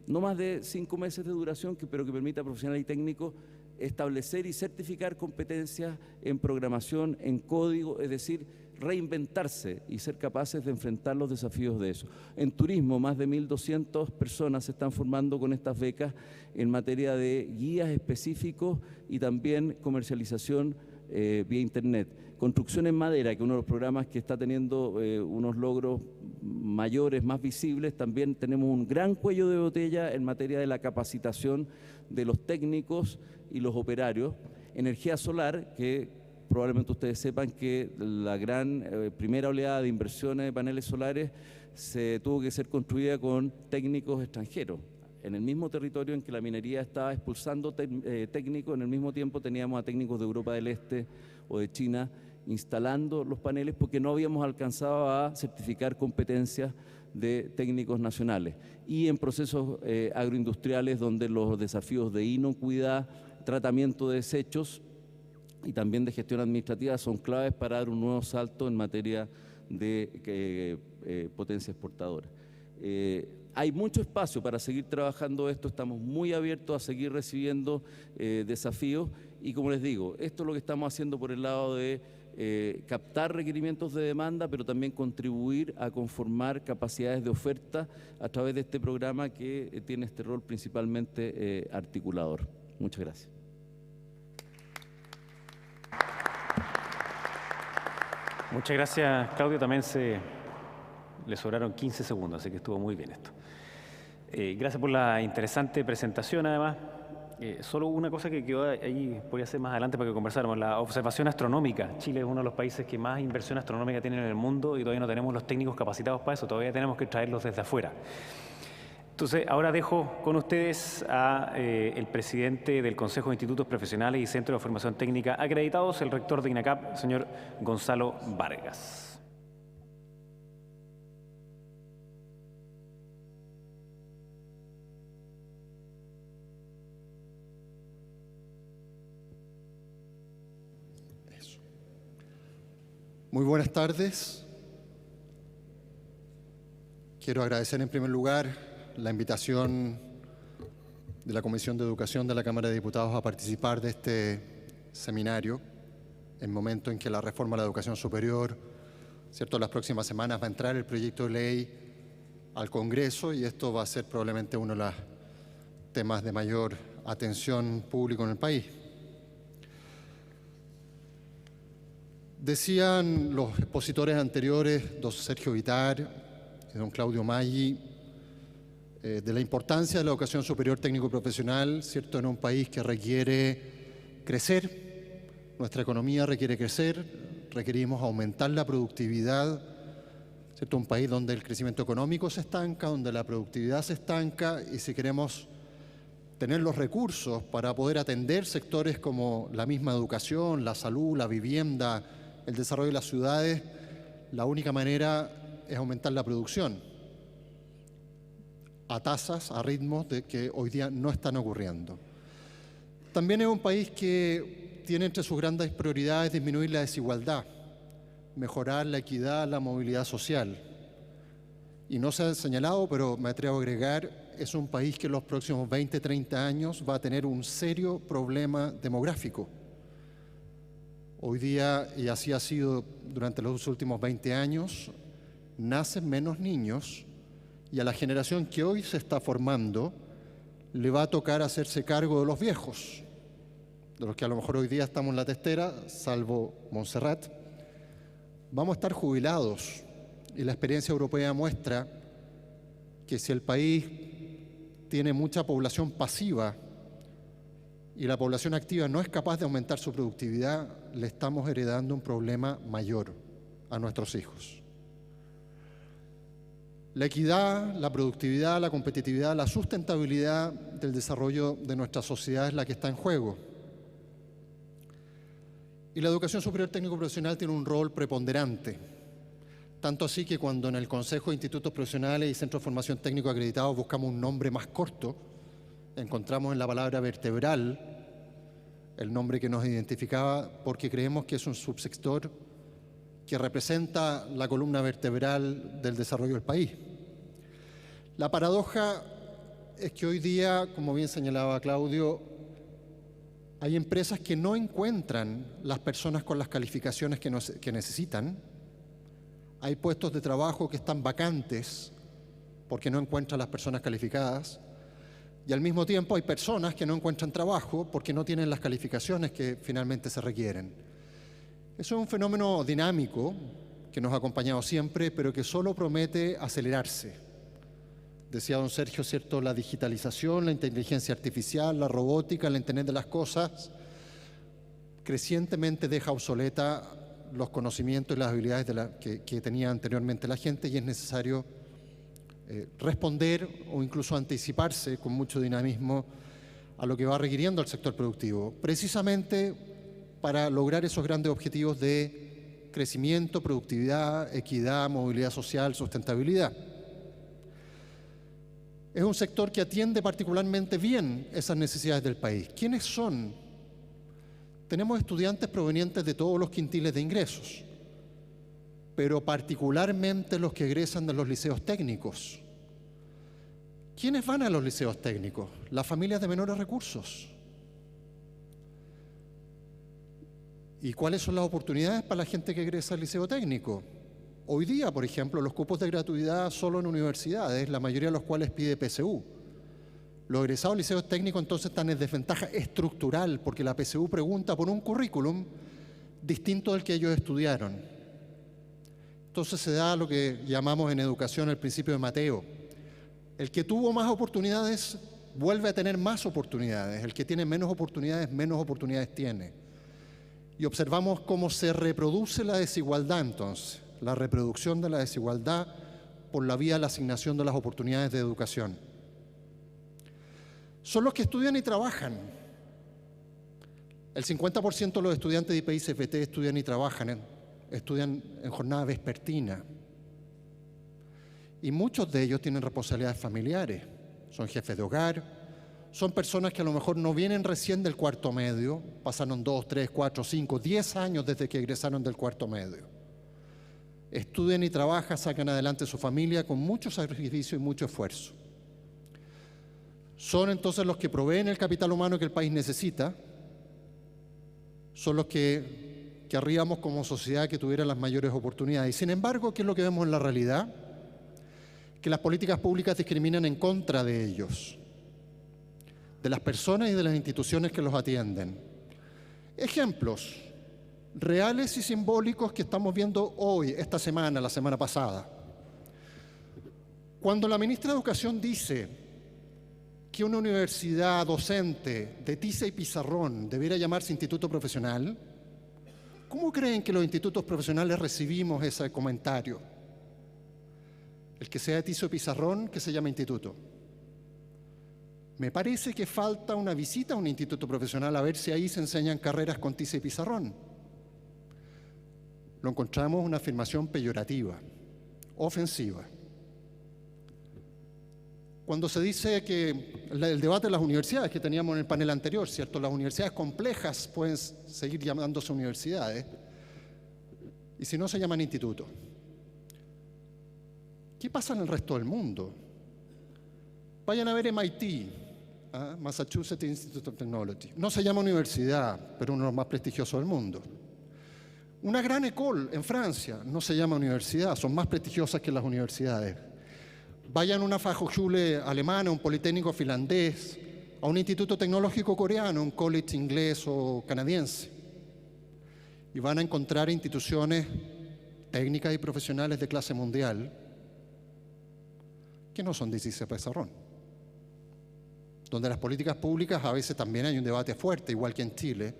no más de 5 meses de duración, pero que permita a profesionales y técnicos establecer y certificar competencias en programación, en código, es decir, reinventarse y ser capaces de enfrentar los desafíos de eso. En turismo, más de 1.200 personas se están formando con estas becas en materia de guías específicos y también comercialización vía Internet. Construcción en madera, que es uno de los programas que está teniendo unos logros mayores, más visibles. También tenemos un gran cuello de botella en materia de la capacitación de los técnicos y los operarios. Energía solar, que probablemente ustedes sepan que la gran primera oleada de inversiones de paneles solares se tuvo que ser construida con técnicos extranjeros. En el mismo territorio en que la minería estaba expulsando técnicos, en el mismo tiempo teníamos a técnicos de Europa del Este o de China instalando los paneles porque no habíamos alcanzado a certificar competencias de técnicos nacionales. Y en procesos agroindustriales donde los desafíos de inocuidad, tratamiento de desechos y también de gestión administrativa son claves para dar un nuevo salto en materia de potencia exportadora. Hay mucho espacio para seguir trabajando esto, estamos muy abiertos a seguir recibiendo desafíos y, como les digo, esto es lo que estamos haciendo por el lado de captar requerimientos de demanda, pero también contribuir a conformar capacidades de oferta a través de este programa que tiene este rol principalmente articulador. Muchas gracias. Muchas gracias, Claudio. También le sobraron 15 segundos, así que estuvo muy bien esto. Gracias por la interesante presentación, además. Solo una cosa que quedó ahí, podría ser más adelante para que conversáramos, la observación astronómica. Chile es uno de los países que más inversión astronómica tiene en el mundo y todavía no tenemos los técnicos capacitados para eso, todavía tenemos que traerlos desde afuera. Entonces, ahora dejo con ustedes al presidente del Consejo de Institutos Profesionales y Centros de Formación Técnica acreditados, el rector de INACAP, señor Gonzalo Vargas. Muy buenas tardes. Quiero agradecer en primer lugar la invitación de la Comisión de Educación de la Cámara de Diputados a participar de este seminario en momento en que la reforma a la educación superior, ¿cierto?, las próximas semanas va a entrar el proyecto de ley al Congreso y esto va a ser probablemente uno de los temas de mayor atención público en el país. Decían los expositores anteriores, don Sergio Vitar y don Claudio Maggi, de la importancia de la educación superior técnico-profesional, ¿cierto?, en un país que requiere crecer, nuestra economía requiere crecer, requerimos aumentar la productividad, ¿cierto?, un país donde el crecimiento económico se estanca, donde la productividad se estanca y si queremos tener los recursos para poder atender sectores como la misma educación, la salud, la vivienda, el desarrollo de las ciudades, la única manera es aumentar la producción a tasas, a ritmos que hoy día no están ocurriendo. También es un país que tiene entre sus grandes prioridades disminuir la desigualdad, mejorar la equidad, la movilidad social. Y no se ha señalado, pero me atrevo a agregar, es un país que en los próximos 20, 30 años va a tener un serio problema demográfico. Hoy día, y así ha sido durante los últimos 20 años, nacen menos niños y a la generación que hoy se está formando le va a tocar hacerse cargo de los viejos, de los que a lo mejor hoy día estamos en la testera, salvo Montserrat. Vamos a estar jubilados y la experiencia europea muestra que si el país tiene mucha población pasiva y la población activa no es capaz de aumentar su productividad, le estamos heredando un problema mayor a nuestros hijos. La equidad, la productividad, la competitividad, la sustentabilidad del desarrollo de nuestra sociedad es la que está en juego. Y la educación superior técnico-profesional tiene un rol preponderante, tanto así que cuando en el Consejo de Institutos Profesionales y Centros de Formación Técnico acreditados buscamos un nombre más corto, encontramos en la palabra vertebral el nombre que nos identificaba porque creemos que es un subsector que representa la columna vertebral del desarrollo del país. La paradoja es que hoy día, como bien señalaba Claudio, Hay empresas que no encuentran las personas con las calificaciones que necesitan. Hay puestos de trabajo que están vacantes porque no encuentran las personas calificadas. Y al mismo tiempo hay personas que no encuentran trabajo porque no tienen las calificaciones que finalmente se requieren. Eso es un fenómeno dinámico que nos ha acompañado siempre, pero que solo promete acelerarse. Decía don Sergio, ¿cierto? La digitalización, la inteligencia artificial, la robótica, el Internet de las cosas, crecientemente deja obsoleta los conocimientos y las habilidades que tenía anteriormente la gente, y es necesario responder o incluso anticiparse con mucho dinamismo a lo que va requiriendo el sector productivo, precisamente para lograr esos grandes objetivos de crecimiento, productividad, equidad, movilidad social, sustentabilidad. Es un sector que atiende particularmente bien esas necesidades del país. ¿Quiénes son? Tenemos estudiantes provenientes de todos los quintiles de ingresos, pero particularmente los que egresan de los liceos técnicos. ¿Quiénes van a los liceos técnicos? Las familias de menores recursos. ¿Y cuáles son las oportunidades para la gente que egresa al liceo técnico? Hoy día, por ejemplo, los cupos de gratuidad solo en universidades, la mayoría de los cuales pide PSU. Los egresados al liceo técnico entonces están en desventaja estructural porque la PSU pregunta por un currículum distinto del que ellos estudiaron. Entonces se da lo que llamamos en educación el principio de Mateo. El que tuvo más oportunidades vuelve a tener más oportunidades. El que tiene menos oportunidades tiene. Y observamos cómo se reproduce la desigualdad entonces, la reproducción de la desigualdad por la vía de la asignación de las oportunidades de educación. Son los que estudian y trabajan. El 50% de los estudiantes de IPI-CFT estudian y trabajan, estudian en jornada vespertina. Y muchos de ellos tienen responsabilidades familiares. Son jefes de hogar, son personas que a lo mejor no vienen recién del cuarto medio, pasaron 2, 3, 4, 5, 10 años desde que egresaron del cuarto medio. Estudian y trabajan, sacan adelante su familia con mucho sacrificio y mucho esfuerzo. Son entonces los que proveen el capital humano que el país necesita, son los que querríamos como sociedad que tuvieran las mayores oportunidades. Y sin embargo, ¿qué es lo que vemos en la realidad? Que las políticas públicas discriminan en contra de ellos, de las personas y de las instituciones que los atienden. Ejemplos reales y simbólicos que estamos viendo hoy, esta semana, la semana pasada. Cuando la ministra de Educación dice que una universidad docente de tiza y pizarrón debiera llamarse instituto profesional, ¿cómo creen que los institutos profesionales recibimos ese comentario? El que sea de tiza y pizarrón, que se llama instituto. Me parece que falta una visita a un instituto profesional a ver si ahí se enseñan carreras con tiza y pizarrón. Lo encontramos una afirmación peyorativa, ofensiva. Cuando se dice que el debate de las universidades que teníamos en el panel anterior, ¿cierto? Las universidades complejas pueden seguir llamándose universidades, y si no se llaman institutos. ¿Qué pasa en el resto del mundo? Vayan a ver MIT, Massachusetts Institute of Technology. No se llama universidad, pero uno de los más prestigiosos del mundo. Una gran école en Francia no se llama universidad, son más prestigiosas que las universidades. Vayan a una Fachhochschule alemana, un politécnico finlandés, a un instituto tecnológico coreano, un college inglés o canadiense. Y van a encontrar instituciones técnicas y profesionales de clase mundial que no son de tiza y pizarrón, donde las políticas públicas a veces también hay un debate fuerte, igual que en Chile,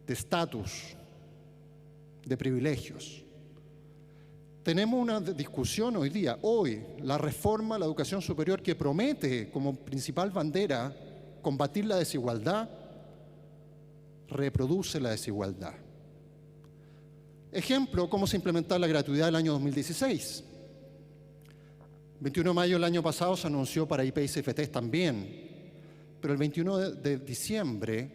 de estatus, de privilegios. Tenemos una discusión hoy día, la reforma a la educación superior que promete como principal bandera combatir la desigualdad, reproduce la desigualdad. Ejemplo, cómo se implementó la gratuidad del año 2016. 21 de mayo del año pasado se anunció para IPI-CFT también, pero el 21 de diciembre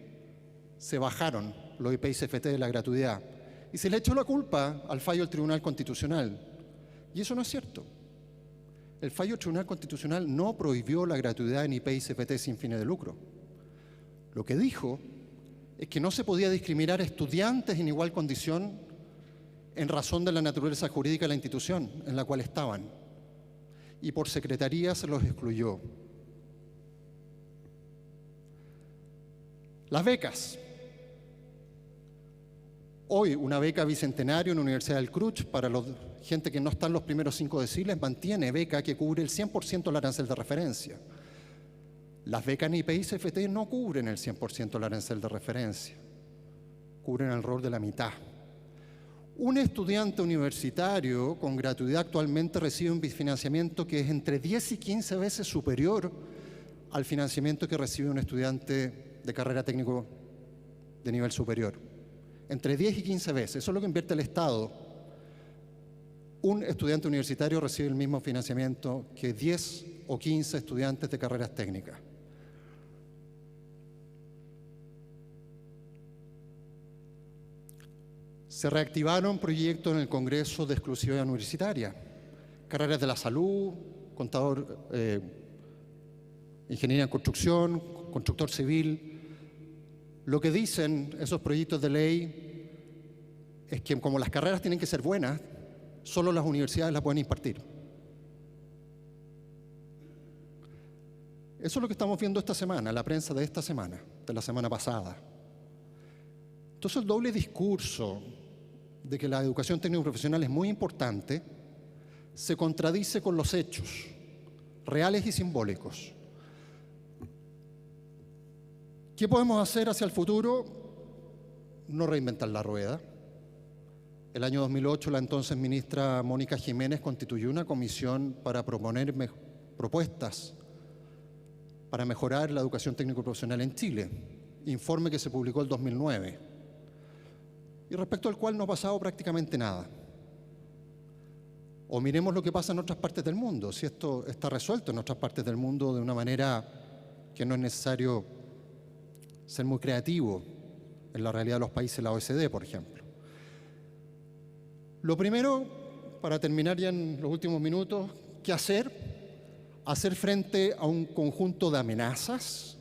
se bajaron los IPI-CFT de la gratuidad y se le echó la culpa al fallo del Tribunal Constitucional. Y eso no es cierto. El fallo del Tribunal Constitucional no prohibió la gratuidad en IPI-CFT sin fines de lucro. Lo que dijo es que no se podía discriminar a estudiantes en igual condición en razón de la naturaleza jurídica de la institución en la cual estaban, y por secretaría se los excluyó. Las becas. Hoy una beca bicentenario en la Universidad del Cruz para la gente que no está en los primeros 5 deciles mantiene beca que cubre el 100% del arancel de referencia. Las becas en IPI y CFT no cubren el 100% del arancel de referencia, cubren alrededor de la mitad. Un estudiante universitario con gratuidad actualmente recibe un financiamiento que es entre 10 y 15 veces superior al financiamiento que recibe un estudiante de carrera técnico de nivel superior. Entre 10 y 15 veces, eso es lo que invierte el Estado. Un estudiante universitario recibe el mismo financiamiento que 10 o 15 estudiantes de carreras técnicas. Se reactivaron proyectos en el Congreso de exclusividad universitaria, carreras de la salud, contador, ingeniería en construcción, constructor civil. Lo que dicen esos proyectos de ley es que como las carreras tienen que ser buenas, solo las universidades las pueden impartir. Eso es lo que estamos viendo esta semana, la prensa de esta semana, de la semana pasada. Entonces el doble discurso de que la educación técnico profesional es muy importante se contradice con los hechos reales y simbólicos. ¿Qué podemos hacer hacia el futuro? No reinventar la rueda. El año 2008 la entonces ministra Mónica Jiménez constituyó una comisión para proponer propuestas para mejorar la educación técnico profesional en Chile, informe que se publicó el 2009. Y respecto al cual no ha pasado prácticamente nada. O miremos lo que pasa en otras partes del mundo, si esto está resuelto en otras partes del mundo de una manera que no es necesario ser muy creativo en la realidad de los países de la OECD, por ejemplo. Lo primero, para terminar ya en los últimos minutos, ¿qué hacer? Hacer frente a un conjunto de amenazas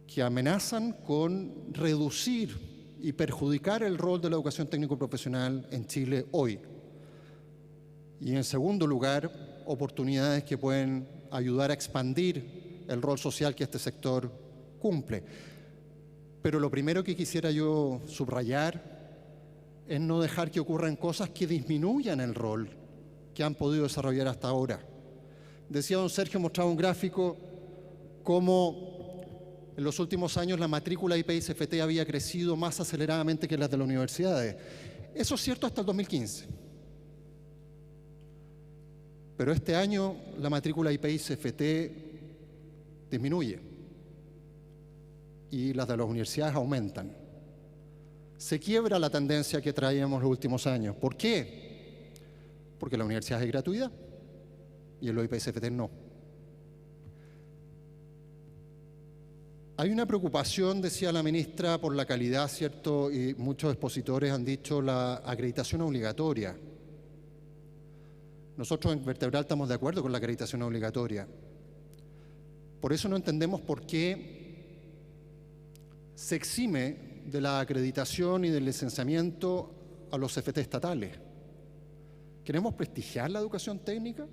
que amenazan con reducir y perjudicar el rol de la educación técnico-profesional en Chile hoy. Y en segundo lugar, oportunidades que pueden ayudar a expandir el rol social que este sector cumple. Pero lo primero que quisiera yo subrayar es no dejar que ocurran cosas que disminuyan el rol que han podido desarrollar hasta ahora. Decía don Sergio, mostraba un gráfico, cómo en los últimos años la matrícula IPI y CFT había crecido más aceleradamente que las de las universidades. Eso es cierto hasta el 2015. Pero este año la matrícula IPI y CFT disminuye y las de las universidades aumentan. Se quiebra la tendencia que traíamos los últimos años. ¿Por qué? Porque la universidad es gratuita y el IPI y CFT no. Hay una preocupación, decía la ministra, por la calidad, ¿cierto? Y muchos expositores han dicho la acreditación obligatoria. Nosotros en Vertebral estamos de acuerdo con la acreditación obligatoria. Por eso no entendemos por qué se exime de la acreditación y del licenciamiento a los CFT estatales. ¿Queremos prestigiar la educación técnica?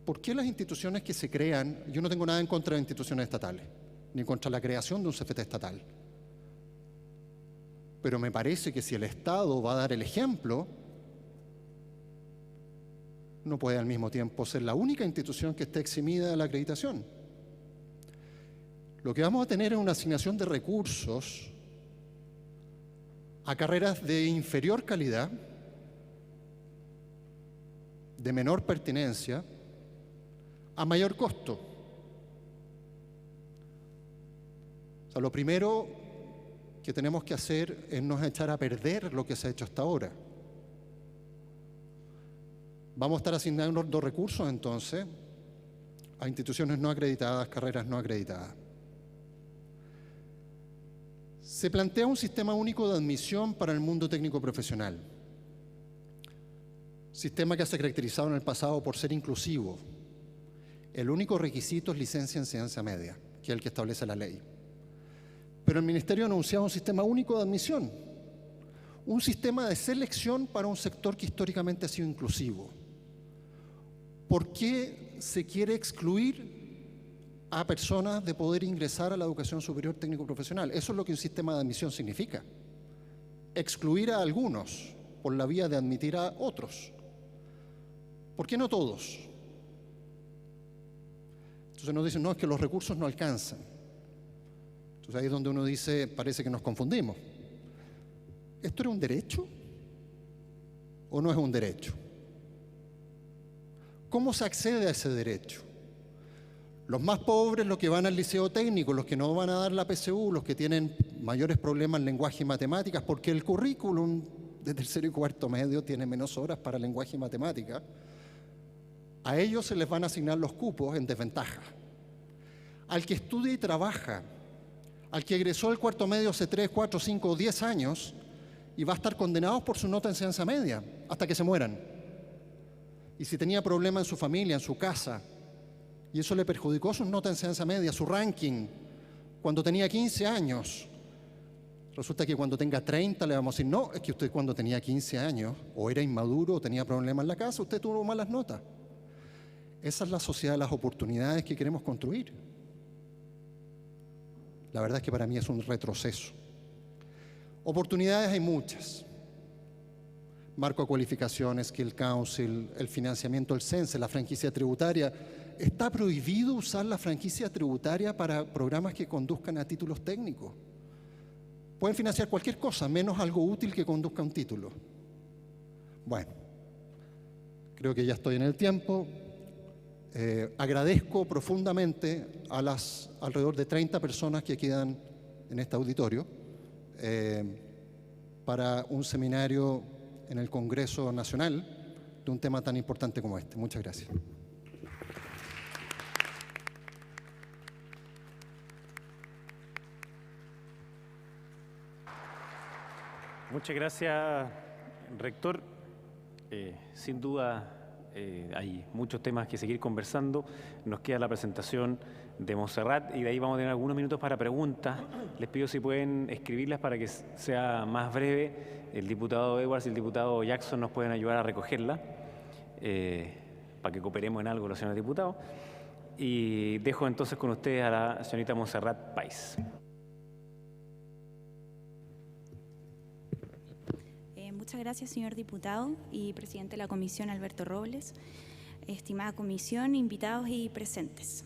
¿Por qué las instituciones que se crean, yo no tengo nada en contra de instituciones estatales, ni contra la creación de un CFT estatal, pero me parece que si el Estado va a dar el ejemplo, no puede al mismo tiempo ser la única institución que esté eximida de la acreditación. Lo que vamos a tener es una asignación de recursos a carreras de inferior calidad, de menor pertinencia, a mayor costo. O sea, lo primero que tenemos que hacer es no echar a perder lo que se ha hecho hasta ahora. Vamos a estar asignando los recursos entonces a instituciones no acreditadas, carreras no acreditadas. Se plantea un sistema único de admisión para el mundo técnico profesional. Sistema que se ha caracterizado en el pasado por ser inclusivo. El único requisito es licencia en ciencia media, que es el que establece la ley. pero el Ministerio ha anunciado un sistema único de admisión, un sistema de selección para un sector que históricamente ha sido inclusivo. ¿Por qué se quiere excluir a personas de poder ingresar a la educación superior técnico-profesional? Eso es lo que un sistema de admisión significa. Excluir a algunos por la vía de admitir a otros. ¿Por qué no todos? Entonces nos dicen, no, es que los recursos no alcanzan. Entonces ahí es donde uno dice, parece que nos confundimos. ¿Esto era un derecho o no es un derecho? ¿Cómo se accede a ese derecho? Los más pobres, los que van al liceo técnico, los que no van a dar la PSU, los que tienen mayores problemas en lenguaje y matemáticas, porque el currículum de tercero y cuarto medio tiene menos horas para lenguaje y matemática, a ellos se les van a asignar los cupos en desventaja. Al que estudia y trabaja, al que egresó el cuarto medio hace 3, 4, 5 o 10 años y va a estar condenado por su nota de enseñanza media hasta que se mueran. Y si tenía problemas en su familia, en su casa, y eso le perjudicó su nota de enseñanza media, su ranking, cuando tenía 15 años, resulta que cuando tenga 30 le vamos a decir, no, es que usted cuando tenía 15 años o era inmaduro o tenía problemas en la casa, usted tuvo malas notas. Esa es la sociedad de las oportunidades que queremos construir. La verdad es que para mí es un retroceso. Oportunidades hay muchas. Marco de cualificaciones, Skill Council, el financiamiento del CENSE, la franquicia tributaria. Está prohibido usar la franquicia tributaria para programas que conduzcan a títulos técnicos. Pueden financiar cualquier cosa, menos algo útil que conduzca a un título. Bueno, creo que ya estoy en el tiempo. Agradezco profundamente a las alrededor de 30 personas que quedan en este auditorio para un seminario en el Congreso Nacional de un tema tan importante como este. Muchas gracias. Muchas gracias, rector. Sin duda hay muchos temas que seguir conversando. Nos queda la presentación de Montserrat y de ahí vamos a tener algunos minutos para preguntas. Les pido si pueden escribirlas para que sea más breve. El diputado Edwards y el diputado Jackson nos pueden ayudar a recogerla para que cooperemos en algo los señores diputados. Y dejo entonces con ustedes a la señorita Montserrat Pais. Muchas gracias, señor diputado y presidente de la comisión, Alberto Robles. Estimada comisión, invitados y presentes.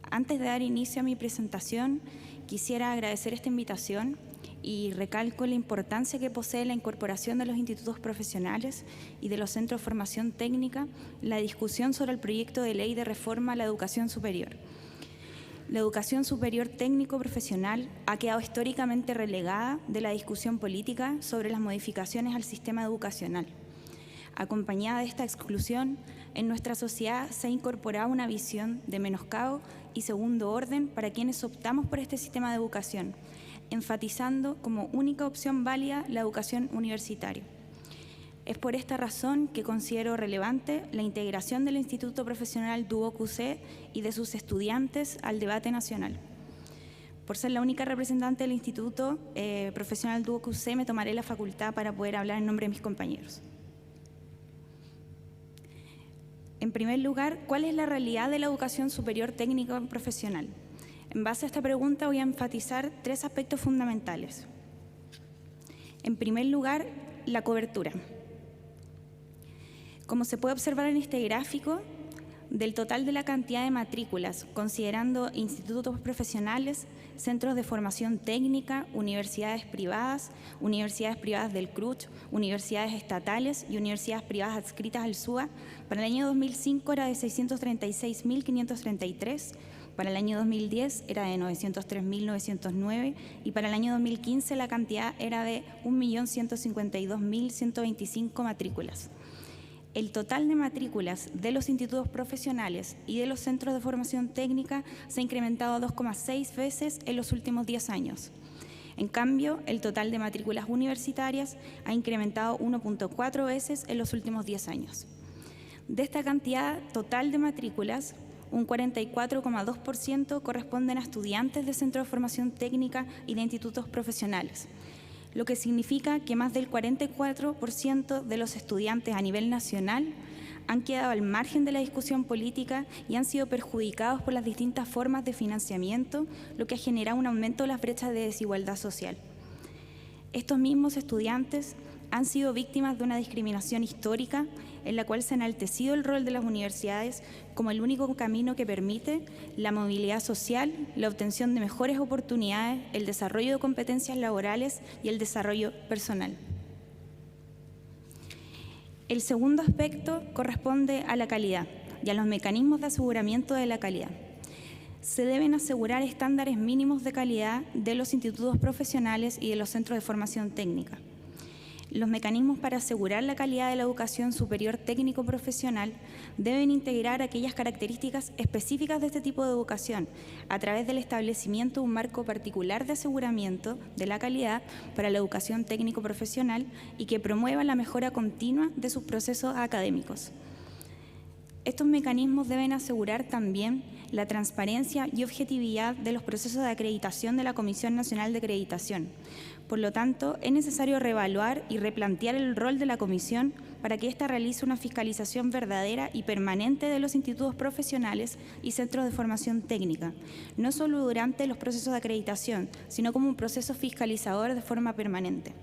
Antes de dar inicio a mi presentación, quisiera agradecer esta invitación y recalco la importancia que posee la incorporación de los institutos profesionales y de los centros de formación técnica en la discusión sobre el proyecto de ley de reforma a la educación superior. La educación superior técnico-profesional ha quedado históricamente relegada de la discusión política sobre las modificaciones al sistema educacional. Acompañada de esta exclusión, en nuestra sociedad se ha incorporado una visión de menoscabo y segundo orden para quienes optamos por este sistema de educación, enfatizando como única opción válida la educación universitaria. Es por esta razón que considero relevante la integración del Instituto Profesional Duoc UC y de sus estudiantes al debate nacional. Por ser la única representante del Instituto Profesional Duoc UC, me tomaré la facultad para poder hablar en nombre de mis compañeros. En primer lugar, ¿cuál es la realidad de la educación superior técnica profesional? En base a esta pregunta voy a enfatizar 3 aspectos fundamentales. En primer lugar, la cobertura. Como se puede observar en este gráfico, del total de la cantidad de matrículas, considerando institutos profesionales, centros de formación técnica, universidades privadas del CRUCH, universidades estatales y universidades privadas adscritas al SUA, para el año 2005 era de 636.533, para el año 2010 era de 903.909 y para el año 2015 la cantidad era de 1.152.125 matrículas. El total de matrículas de los institutos profesionales y de los centros de formación técnica se ha incrementado 2,6 veces en los últimos 10 años. En cambio, el total de matrículas universitarias ha incrementado 1,4 veces en los últimos 10 años. De esta cantidad total de matrículas, un 44,2% corresponden a estudiantes de centros de formación técnica y de institutos profesionales, lo que significa que más del 44% de los estudiantes a nivel nacional han quedado al margen de la discusión política y han sido perjudicados por las distintas formas de financiamiento, lo que ha generado un aumento de las brechas de desigualdad social. Estos mismos estudiantes han sido víctimas de una discriminación histórica en la cual se ha enaltecido el rol de las universidades como el único camino que permite la movilidad social, la obtención de mejores oportunidades, el desarrollo de competencias laborales y el desarrollo personal. El segundo aspecto corresponde a la calidad y a los mecanismos de aseguramiento de la calidad. Se deben asegurar estándares mínimos de calidad de los institutos profesionales y de los centros de formación técnica. Los mecanismos para asegurar la calidad de la educación superior técnico-profesional deben integrar aquellas características específicas de este tipo de educación a través del establecimiento de un marco particular de aseguramiento de la calidad para la educación técnico-profesional y que promueva la mejora continua de sus procesos académicos. Estos mecanismos deben asegurar también la transparencia y objetividad de los procesos de acreditación de la Comisión Nacional de Acreditación. Por lo tanto, es necesario reevaluar y replantear el rol de la Comisión para que ésta realice una fiscalización verdadera y permanente de los institutos profesionales y centros de formación técnica, no solo durante los procesos de acreditación, sino como un proceso fiscalizador de forma permanente.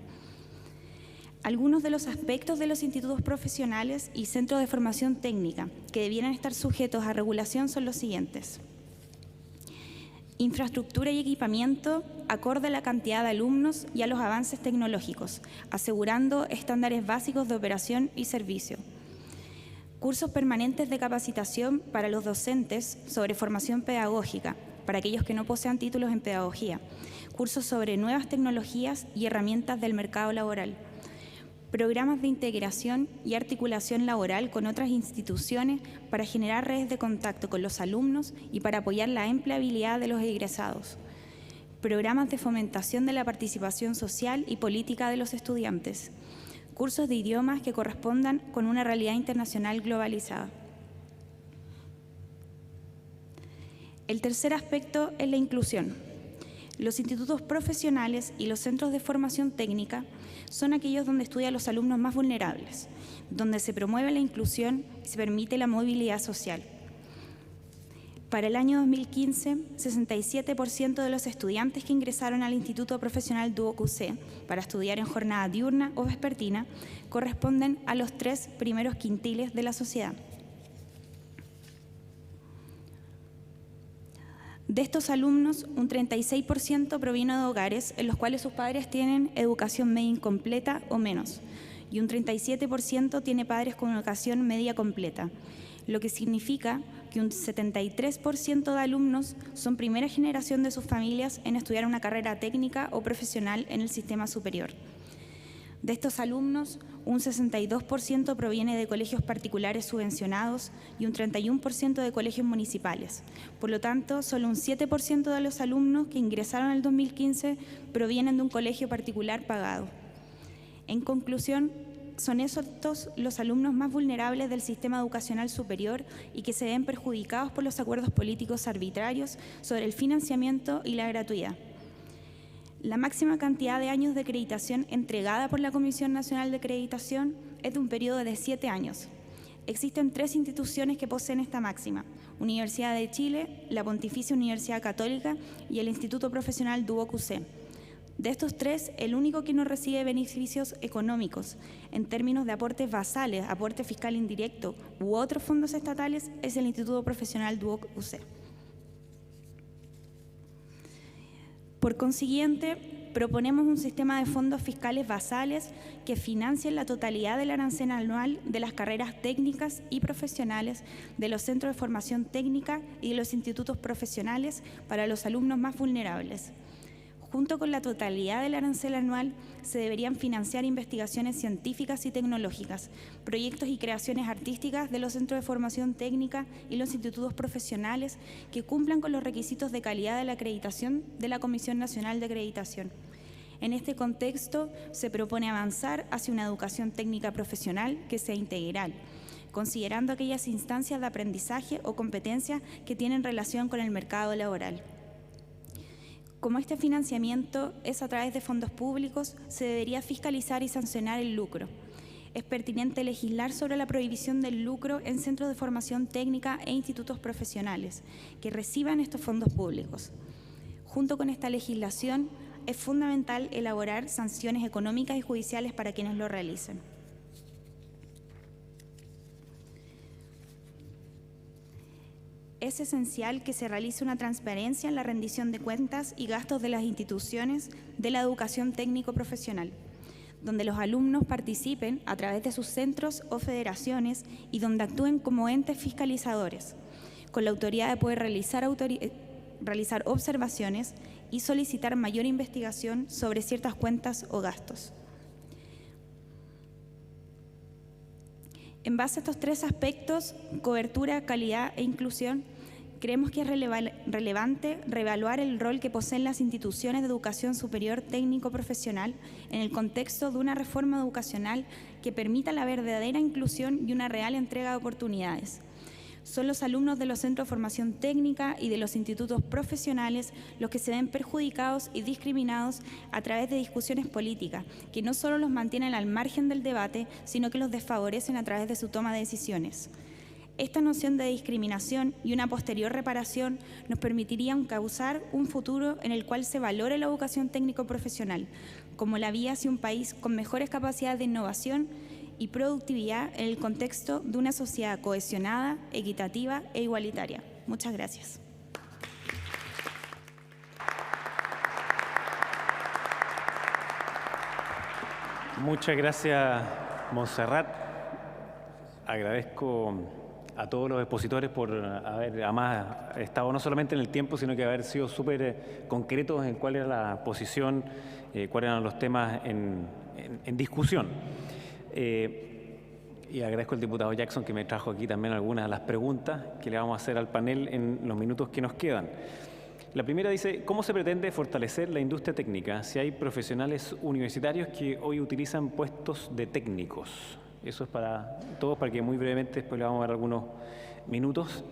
Algunos de los aspectos de los institutos profesionales y centros de formación técnica que debieran estar sujetos a regulación son los siguientes. Infraestructura y equipamiento acorde a la cantidad de alumnos y a los avances tecnológicos, asegurando estándares básicos de operación y servicio. Cursos permanentes de capacitación para los docentes sobre formación pedagógica, para aquellos que no posean títulos en pedagogía. Cursos sobre nuevas tecnologías y herramientas del mercado laboral. Programas de integración y articulación laboral con otras instituciones para generar redes de contacto con los alumnos y para apoyar la empleabilidad de los egresados. Programas de fomentación de la participación social y política de los estudiantes. Cursos de idiomas que correspondan con una realidad internacional globalizada. El tercer aspecto es la inclusión. Los institutos profesionales y los centros de formación técnica son aquellos donde estudian los alumnos más vulnerables, donde se promueve la inclusión y se permite la movilidad social. Para el año 2015, 67% de los estudiantes que ingresaron al Instituto Profesional Duoc-UC para estudiar en jornada diurna o vespertina corresponden a los 3 primeros quintiles de la sociedad. De estos alumnos, un 36% proviene de hogares en los cuales sus padres tienen educación media incompleta o menos, y un 37% tiene padres con educación media completa, lo que significa que un 73% de alumnos son primera generación de sus familias en estudiar una carrera técnica o profesional en el sistema superior. De estos alumnos, un 62% proviene de colegios particulares subvencionados y un 31% de colegios municipales. Por lo tanto, solo un 7% de los alumnos que ingresaron en el 2015 provienen de un colegio particular pagado. En conclusión, son estos los alumnos más vulnerables del sistema educacional superior y que se ven perjudicados por los acuerdos políticos arbitrarios sobre el financiamiento y la gratuidad. La máxima cantidad de años de acreditación entregada por la Comisión Nacional de Acreditación es de un periodo de 7 años. Existen 3 instituciones que poseen esta máxima: Universidad de Chile, la Pontificia Universidad Católica y el Instituto Profesional Duoc-UC. De estos 3, el único que no recibe beneficios económicos en términos de aportes basales, aporte fiscal indirecto u otros fondos estatales es el Instituto Profesional Duoc-UC. Por consiguiente, proponemos un sistema de fondos fiscales basales que financien la totalidad del arancel anual de las carreras técnicas y profesionales de los centros de formación técnica y de los institutos profesionales para los alumnos más vulnerables. Junto con la totalidad del arancel anual, se deberían financiar investigaciones científicas y tecnológicas, proyectos y creaciones artísticas de los centros de formación técnica y los institutos profesionales que cumplan con los requisitos de calidad de la acreditación de la Comisión Nacional de Acreditación. En este contexto, se propone avanzar hacia una educación técnica profesional que sea integral, considerando aquellas instancias de aprendizaje o competencias que tienen relación con el mercado laboral. Como este financiamiento es a través de fondos públicos, se debería fiscalizar y sancionar el lucro. Es pertinente legislar sobre la prohibición del lucro en centros de formación técnica e institutos profesionales que reciban estos fondos públicos. Junto con esta legislación, es fundamental elaborar sanciones económicas y judiciales para quienes lo realicen. Es esencial que se realice una transparencia en la rendición de cuentas y gastos de las instituciones de la educación técnico-profesional, donde los alumnos participen a través de sus centros o federaciones y donde actúen como entes fiscalizadores, con la autoridad de poder realizar observaciones y solicitar mayor investigación sobre ciertas cuentas o gastos. En base a estos tres aspectos, cobertura, calidad e inclusión, creemos que es relevante reevaluar el rol que poseen las instituciones de educación superior técnico-profesional en el contexto de una reforma educacional que permita la verdadera inclusión y una real entrega de oportunidades. Son los alumnos de los centros de formación técnica y de los institutos profesionales los que se ven perjudicados y discriminados a través de discusiones políticas, que no solo los mantienen al margen del debate, sino que los desfavorecen a través de su toma de decisiones. Esta noción de discriminación y una posterior reparación nos permitirían causar un futuro en el cual se valore la educación técnico-profesional como la vía hacia un país con mejores capacidades de innovación y productividad en el contexto de una sociedad cohesionada, equitativa e igualitaria. Muchas gracias. Muchas gracias, Montserrat. Agradezco a todos los expositores por haber además estado no solamente en el tiempo, sino que haber sido súper concretos en cuál era la posición, cuáles eran los temas en discusión. Y agradezco al diputado Jackson que me trajo aquí también algunas de las preguntas que le vamos a hacer al panel en los minutos que nos quedan. La primera dice, ¿cómo se pretende fortalecer la industria técnica si hay profesionales universitarios que hoy utilizan puestos de técnicos? Eso es para todos, para que muy brevemente después le vamos a dar algunos minutos.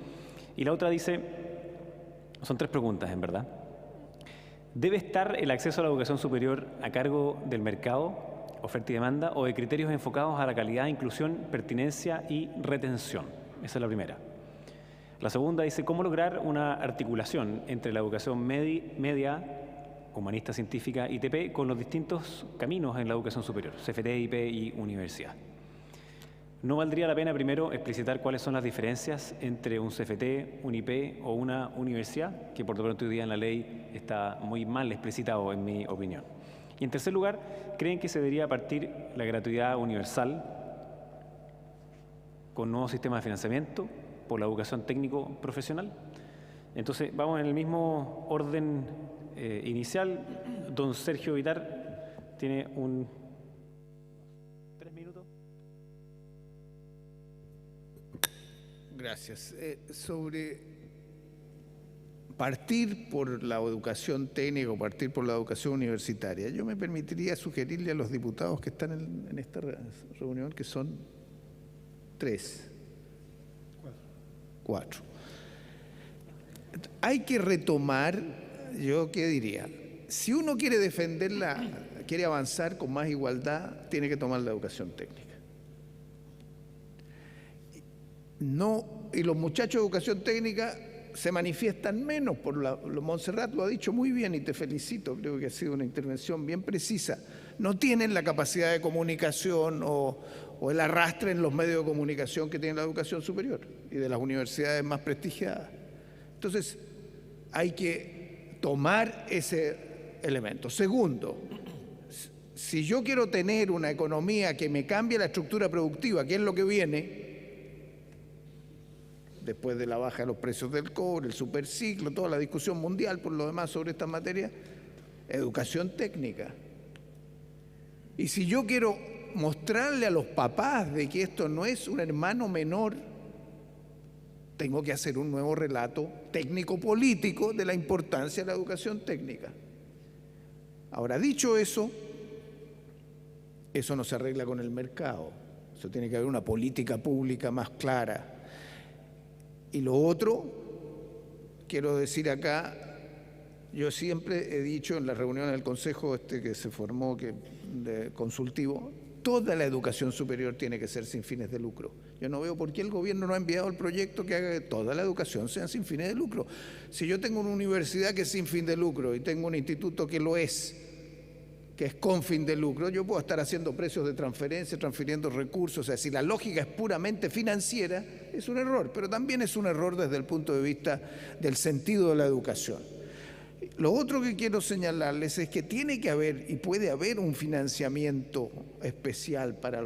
Y la otra dice, son tres preguntas en verdad. ¿Debe estar el acceso a la educación superior a cargo del mercado, oferta y demanda, o de criterios enfocados a la calidad, inclusión, pertinencia y retención? Esa es la primera. La segunda dice, ¿cómo lograr una articulación entre la educación media, humanista, científica, ITP, con los distintos caminos en la educación superior, CFT, IP y universidad? ¿No valdría la pena primero explicitar cuáles son las diferencias entre un CFT, un IP o una universidad, que por lo pronto hoy día en la ley está muy mal explicitado, en mi opinión? Y en tercer lugar, ¿creen que se debería partir la gratuidad universal con nuevos sistemas de financiamiento por la educación técnico-profesional? Entonces, vamos en el mismo orden inicial. Don Sergio Vitar tiene 3 minutos. Gracias. Sobre partir por la educación técnica o partir por la educación universitaria, yo me permitiría sugerirle a los diputados que están en esta reunión, que son 3. 4. Hay que retomar, yo qué diría, si uno quiere quiere avanzar con más igualdad, tiene que tomar la educación técnica. Y los muchachos de educación técnica se manifiestan menos, Montserrat lo ha dicho muy bien y te felicito, creo que ha sido una intervención bien precisa. No tienen la capacidad de comunicación o el arrastre en los medios de comunicación que tiene la educación superior y de las universidades más prestigiadas. Entonces, hay que tomar ese elemento. Segundo, si yo quiero tener una economía que me cambie la estructura productiva, que es lo que viene después de la baja de los precios del cobre, el superciclo, toda la discusión mundial por lo demás sobre esta materia, educación técnica. Y si yo quiero mostrarle a los papás de que esto no es un hermano menor, tengo que hacer un nuevo relato técnico-político de la importancia de la educación técnica. Ahora, dicho eso, eso no se arregla con el mercado, O sea, tiene que haber una política pública más clara. Y lo otro, quiero decir acá, yo siempre he dicho en las reuniones del Consejo que se formó consultivo, toda la educación superior tiene que ser sin fines de lucro. Yo no veo por qué el gobierno no ha enviado el proyecto que haga que toda la educación sea sin fines de lucro. Si yo tengo una universidad que es sin fin de lucro y tengo un instituto que lo es, que es con fin de lucro, yo puedo estar haciendo precios de transferencia, transfiriendo recursos. O sea, si la lógica es puramente financiera, es un error, pero también es un error desde el punto de vista del sentido de la educación. Lo otro que quiero señalarles es que tiene que haber y puede haber un financiamiento especial para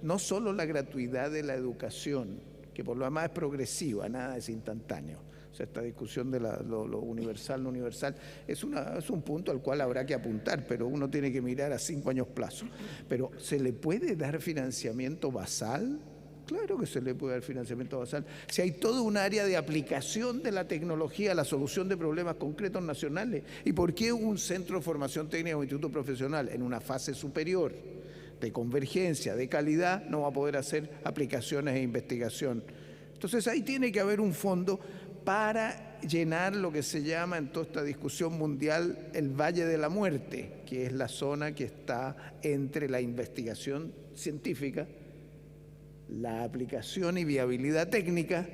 no solo la gratuidad de la educación, que por lo demás es progresiva, nada es instantáneo. O sea, esta discusión de lo universal, no universal, es un punto al cual habrá que apuntar, pero uno tiene que mirar a 5 años plazo. Pero ¿se le puede dar financiamiento basal? Claro que se le puede dar financiamiento basal. Si hay todo un área de aplicación de la tecnología a la solución de problemas concretos nacionales. ¿Y por qué un centro de formación técnica o instituto profesional en una fase superior de convergencia, de calidad, no va a poder hacer aplicaciones e investigación? Entonces ahí tiene que haber un fondo para llenar lo que se llama en toda esta discusión mundial el Valle de la Muerte, que es la zona que está entre la investigación científica, la aplicación y viabilidad técnica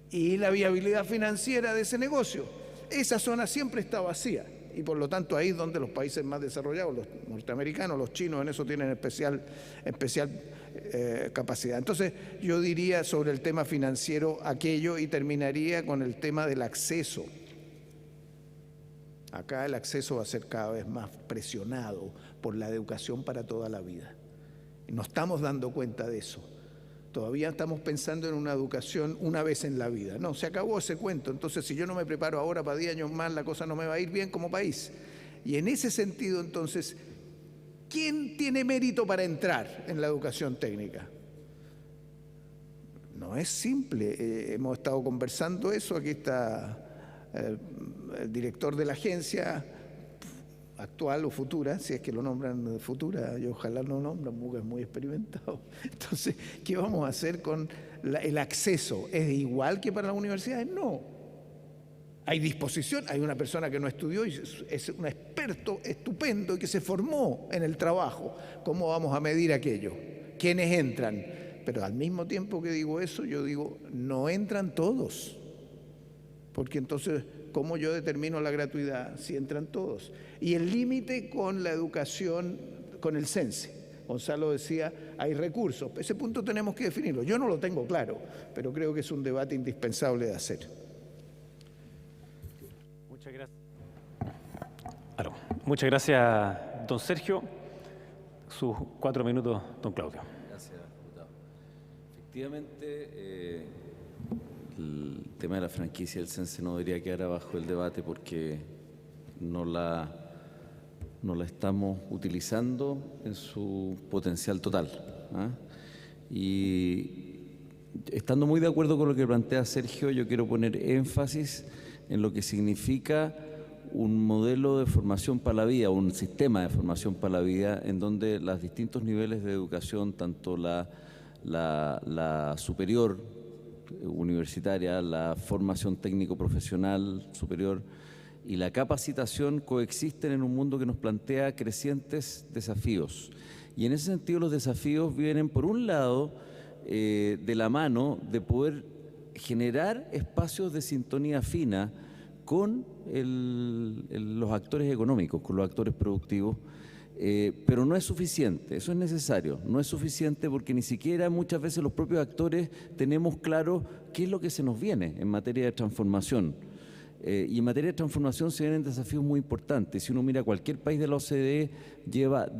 y la viabilidad financiera de ese negocio. Esa zona siempre está vacía y por lo tanto ahí es donde los países más desarrollados, los norteamericanos, los chinos, en eso tienen especial capacidad. Entonces yo diría sobre el tema financiero aquello y terminaría con el tema del acceso. Acá el acceso va a ser cada vez más presionado por la educación para toda la vida. Y no estamos dando cuenta de eso. Todavía estamos pensando en una educación una vez en la vida. No, se acabó ese cuento. Entonces, si yo no me preparo ahora para 10 años más, la cosa no me va a ir bien como país. Y en ese sentido, entonces, ¿quién tiene mérito para entrar en la educación técnica? No es simple. Hemos estado conversando eso. Aquí está el director de la agencia actual o futura, si es que lo nombran futura, y ojalá no lo nombran, porque es muy experimentado. Entonces, ¿qué vamos a hacer con el acceso? ¿Es igual que para las universidades? No. Hay disposición, hay una persona que no estudió y es un experto estupendo y que se formó en el trabajo. ¿Cómo vamos a medir aquello? ¿Quiénes entran? Pero al mismo tiempo que digo eso, yo digo, no entran todos. Porque entonces, ¿cómo yo determino la gratuidad si entran todos? Y el límite con la educación, con el CENSE. Gonzalo decía, hay recursos. Ese punto tenemos que definirlo. Yo no lo tengo claro, pero creo que es un debate indispensable de hacer. Muchas gracias. Claro. Muchas gracias, don Sergio. Sus 4 minutos, don Claudio. Gracias, diputado. Efectivamente, el tema de la franquicia del CENSE no debería quedar abajo del debate porque no la estamos utilizando en su potencial total. Y estando muy de acuerdo con lo que plantea Sergio, yo quiero poner énfasis en lo que significa un modelo de formación para la vida, un sistema de formación para la vida, en donde los distintos niveles de educación, tanto la superior, universitaria, la formación técnico-profesional superior y la capacitación coexisten en un mundo que nos plantea crecientes desafíos. Y en ese sentido los desafíos vienen, por un lado, de la mano de poder generar espacios de sintonía fina con los actores económicos, con los actores productivos, pero no es suficiente, eso es necesario, no es suficiente porque ni siquiera muchas veces los propios actores tenemos claro qué es lo que se nos viene en materia de transformación. Y en materia de transformación se vienen desafíos muy importantes. Si uno mira cualquier país de la OCDE, llevan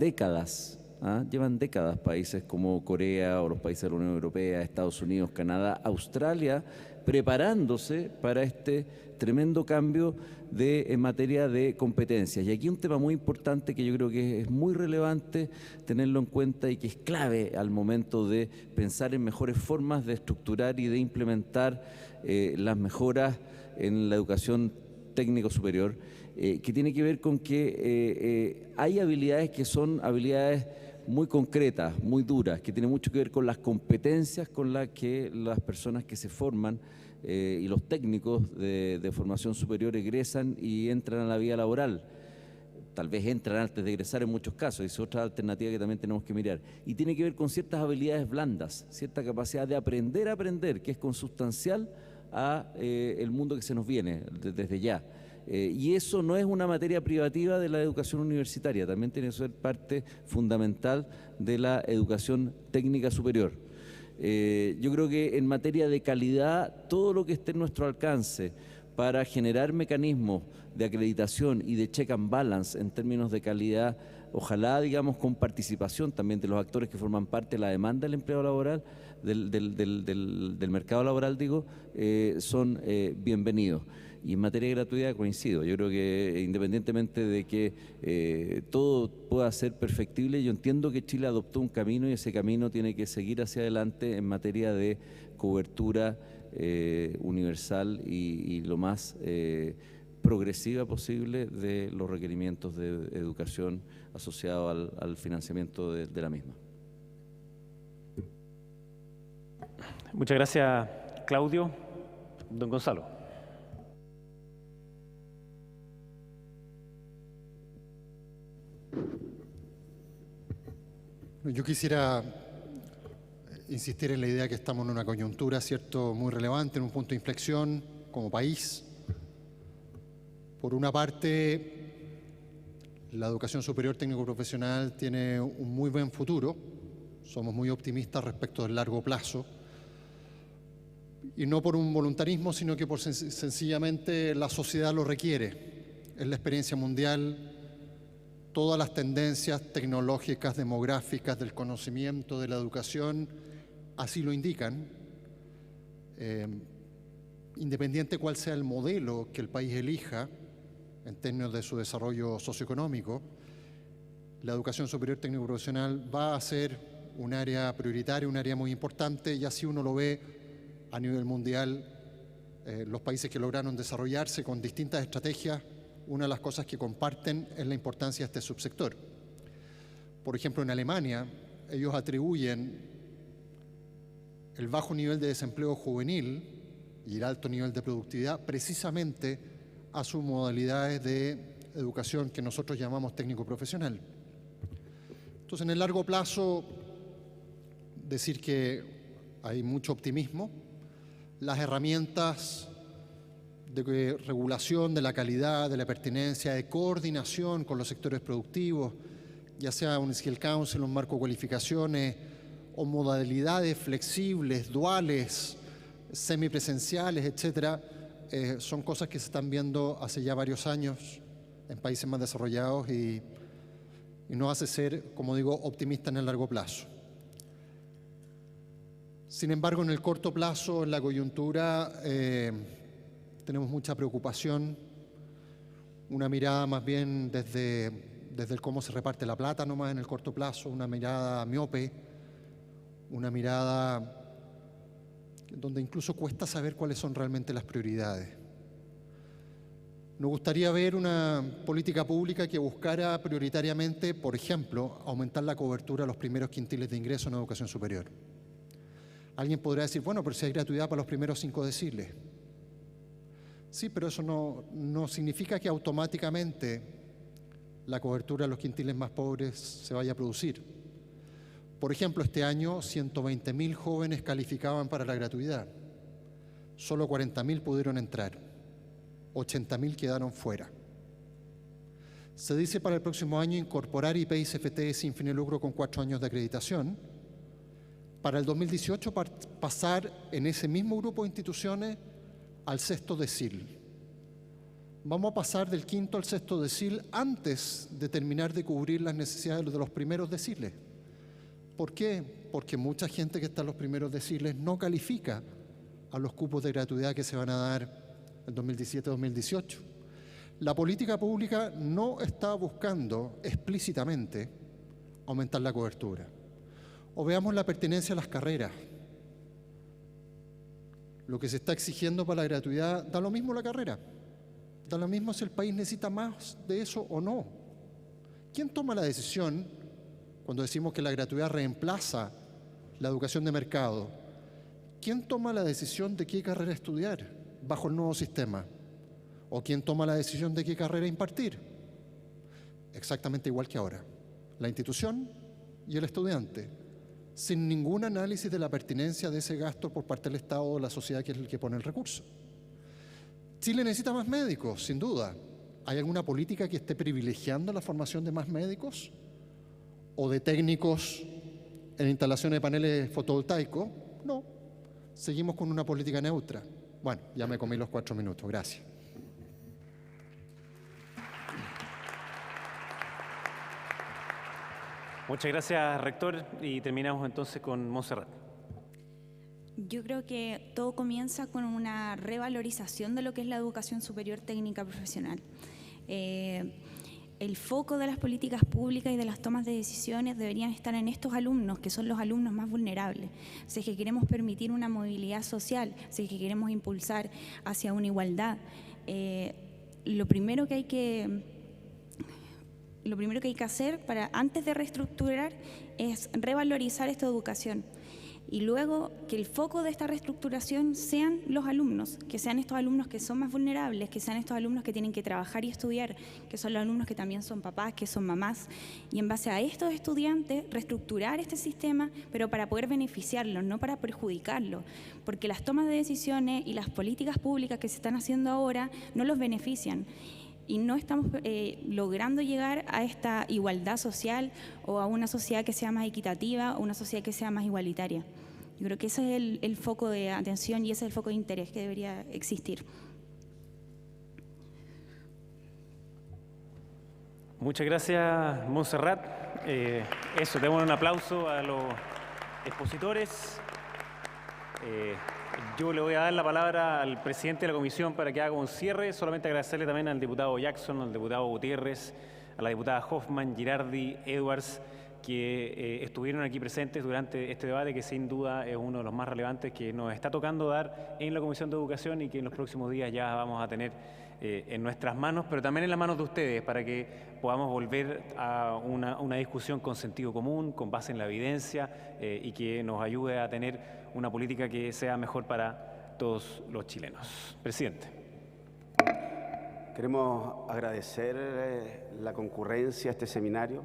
décadas países como Corea o los países de la Unión Europea, Estados Unidos, Canadá, Australia, preparándose para este tremendo cambio en materia de competencias. Y aquí un tema muy importante que yo creo que es muy relevante tenerlo en cuenta y que es clave al momento de pensar en mejores formas de estructurar y de implementar las mejoras en la educación técnico superior, que tiene que ver con que hay habilidades que son habilidades muy concretas, muy duras, que tienen mucho que ver con las competencias con las que las personas que se forman y los técnicos de formación superior egresan y entran a la vida laboral. Tal vez entran antes de egresar en muchos casos, es otra alternativa que también tenemos que mirar. Y tiene que ver con ciertas habilidades blandas, cierta capacidad de aprender a aprender, que es consustancial a el mundo que se nos viene desde ya. Y eso no es una materia privativa de la educación universitaria, también tiene que ser parte fundamental de la educación técnica superior. Yo creo que en materia de calidad, todo lo que esté en nuestro alcance para generar mecanismos de acreditación y de check and balance en términos de calidad, ojalá, digamos, con participación también de los actores que forman parte de la demanda del empleo laboral, del mercado laboral, digo, son bienvenidos. Y en materia de gratuidad coincido, yo creo que independientemente de que todo pueda ser perfectible, yo entiendo que Chile adoptó un camino y ese camino tiene que seguir hacia adelante en materia de cobertura universal y lo más progresiva posible de los requerimientos de educación asociados al financiamiento de la misma. Muchas gracias, Claudio. Don Gonzalo. Yo quisiera insistir en la idea que estamos en una coyuntura, ¿cierto?, muy relevante, en un punto de inflexión como país. Por una parte, la educación superior técnico-profesional tiene un muy buen futuro. Somos muy optimistas respecto del largo plazo. Y no por un voluntarismo, sino que por sencillamente la sociedad lo requiere. Es la experiencia mundial. Todas las tendencias tecnológicas, demográficas, del conocimiento, de la educación, así lo indican. Independiente cuál sea el modelo que el país elija en términos de su desarrollo socioeconómico, la educación superior técnico-profesional va a ser un área prioritaria, un área muy importante, y así uno lo ve a nivel mundial. Los países que lograron desarrollarse con distintas estrategias, una de las cosas que comparten es la importancia de este subsector. Por ejemplo, en Alemania, ellos atribuyen el bajo nivel de desempleo juvenil y el alto nivel de productividad precisamente a sus modalidades de educación que nosotros llamamos técnico-profesional. Entonces, en el largo plazo, decir que hay mucho optimismo. Las herramientas de regulación de la calidad, de la pertinencia, de coordinación con los sectores productivos, ya sea un Skill Council, un marco de cualificaciones o modalidades flexibles, duales, semipresenciales, etcétera, son cosas que se están viendo hace ya varios años en países más desarrollados y nos hace ser, como digo, optimistas en el largo plazo. Sin embargo, en el corto plazo, en la coyuntura, tenemos mucha preocupación, una mirada más bien desde el cómo se reparte la plata nomás en el corto plazo, una mirada miope, una mirada donde incluso cuesta saber cuáles son realmente las prioridades. Nos gustaría ver una política pública que buscara prioritariamente, por ejemplo, aumentar la cobertura a los primeros quintiles de ingreso en educación superior. Alguien podrá decir, bueno, pero si hay gratuidad para los primeros 5 deciles. Sí, pero eso no significa que automáticamente la cobertura de los quintiles más pobres se vaya a producir. Por ejemplo, este año 120.000 jóvenes calificaban para la gratuidad. Solo 40.000 pudieron entrar. 80.000 quedaron fuera. Se dice para el próximo año incorporar IP y CFT sin fin de lucro con 4 años de acreditación. Para el 2018 pasar en ese mismo grupo de instituciones al 6º decil. Vamos a pasar del 5º al 6º decil antes de terminar de cubrir las necesidades de los primeros deciles. ¿Por qué? Porque mucha gente que está en los primeros deciles no califica a los cupos de gratuidad que se van a dar en 2017-2018. La política pública no está buscando explícitamente aumentar la cobertura. O veamos la pertenencia a las carreras. Lo que se está exigiendo para la gratuidad, da lo mismo la carrera. Da lo mismo si el país necesita más de eso o no. ¿Quién toma la decisión cuando decimos que la gratuidad reemplaza la educación de mercado, ¿quién toma la decisión de qué carrera estudiar bajo el nuevo sistema? ¿O quién toma la decisión de qué carrera impartir? Exactamente igual que ahora, la institución y el estudiante, sin ningún análisis de la pertinencia de ese gasto por parte del Estado o de la sociedad, que es el que pone el recurso. Chile necesita más médicos, sin duda. ¿Hay alguna política que esté privilegiando la formación de más médicos o de técnicos en instalaciones de paneles fotovoltaicos? No, seguimos con una política neutra. Bueno, ya me comí los 4 minutos, gracias. Muchas gracias, rector, y terminamos entonces con Montserrat. Yo creo que todo comienza con una revalorización de lo que es la educación superior técnica profesional. El foco de las políticas públicas y de las tomas de decisiones deberían estar en estos alumnos, que son los alumnos más vulnerables. Si es que queremos permitir una movilidad social, si es que queremos impulsar hacia una igualdad, lo primero que hay que hacer antes de reestructurar es revalorizar esta educación. Y luego que el foco de esta reestructuración sean los alumnos, que sean estos alumnos que son más vulnerables, que sean estos alumnos que tienen que trabajar y estudiar, que son los alumnos que también son papás, que son mamás. Y en base a estos estudiantes, reestructurar este sistema, pero para poder beneficiarlos, no para perjudicarlos. Porque las tomas de decisiones y las políticas públicas que se están haciendo ahora no los benefician. Y no estamos logrando llegar a esta igualdad social o a una sociedad que sea más equitativa o una sociedad que sea más igualitaria. Yo creo que ese es el foco de atención y ese es el foco de interés que debería existir. Muchas gracias, Montserrat. Démosle un aplauso a los expositores. Yo le voy a dar la palabra al presidente de la comisión para que haga un cierre. Solamente agradecerle también al diputado Jackson, al diputado Gutiérrez, a la diputada Hoffman, Girardi, Edwards, que estuvieron aquí presentes durante este debate, que sin duda es uno de los más relevantes que nos está tocando dar en la Comisión de Educación y que en los próximos días ya vamos a tener en nuestras manos, pero también en las manos de ustedes, para que podamos volver a una discusión con sentido común, con base en la evidencia y que nos ayude a tener una política que sea mejor para todos los chilenos. Presidente. Queremos agradecer la concurrencia a este seminario.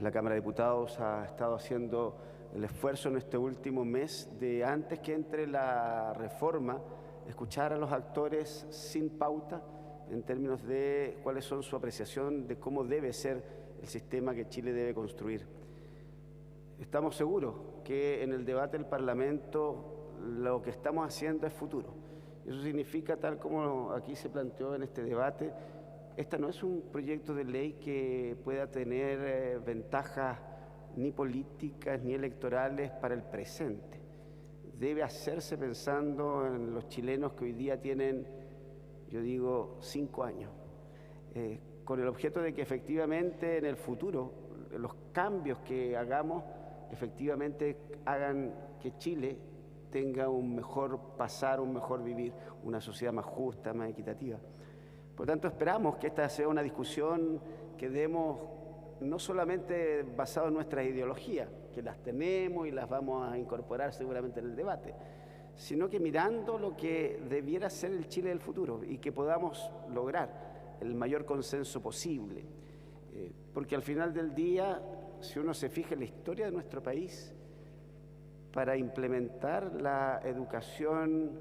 La Cámara de Diputados ha estado haciendo el esfuerzo en este último mes de, antes que entre la reforma, escuchar a los actores sin pauta en términos de cuáles son su apreciación de cómo debe ser el sistema que Chile debe construir. Estamos seguros que en el debate del Parlamento lo que estamos haciendo es futuro. Eso significa, tal como aquí se planteó en este debate, este no es un proyecto de ley que pueda tener ventajas ni políticas ni electorales para el presente. Debe hacerse pensando en los chilenos que hoy día tienen, yo digo, 5 años, con el objeto de que efectivamente en el futuro los cambios que hagamos efectivamente hagan que Chile tenga un mejor pasar, un mejor vivir, una sociedad más justa, más equitativa. Por lo tanto, esperamos que esta sea una discusión que demos no solamente basado en nuestras ideologías, que las tenemos y las vamos a incorporar seguramente en el debate, sino que mirando lo que debiera ser el Chile del futuro y que podamos lograr el mayor consenso posible. Porque al final del día, si uno se fija en la historia de nuestro país, para implementar la educación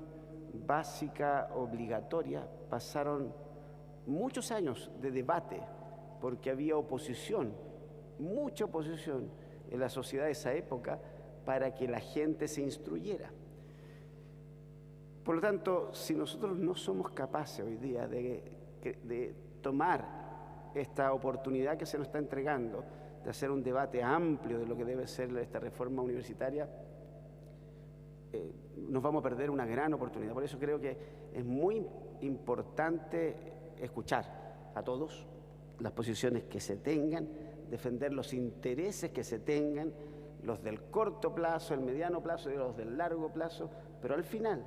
básica obligatoria pasaron muchos años de debate, porque había oposición, mucha oposición en la sociedad de esa época para que la gente se instruyera. Por lo tanto, si nosotros no somos capaces hoy día de tomar esta oportunidad que se nos está entregando, de hacer un debate amplio de lo que debe ser esta reforma universitaria, nos vamos a perder una gran oportunidad. Por eso creo que es muy importante escuchar a todos, las posiciones que se tengan, defender los intereses que se tengan, los del corto plazo, el mediano plazo y los del largo plazo, pero al final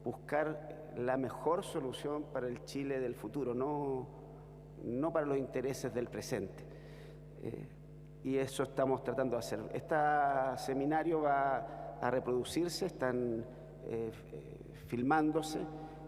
buscar la mejor solución para el Chile del futuro, no para los intereses del presente. y eso estamos tratando de hacer. Este seminario va a reproducirse, están filmándose,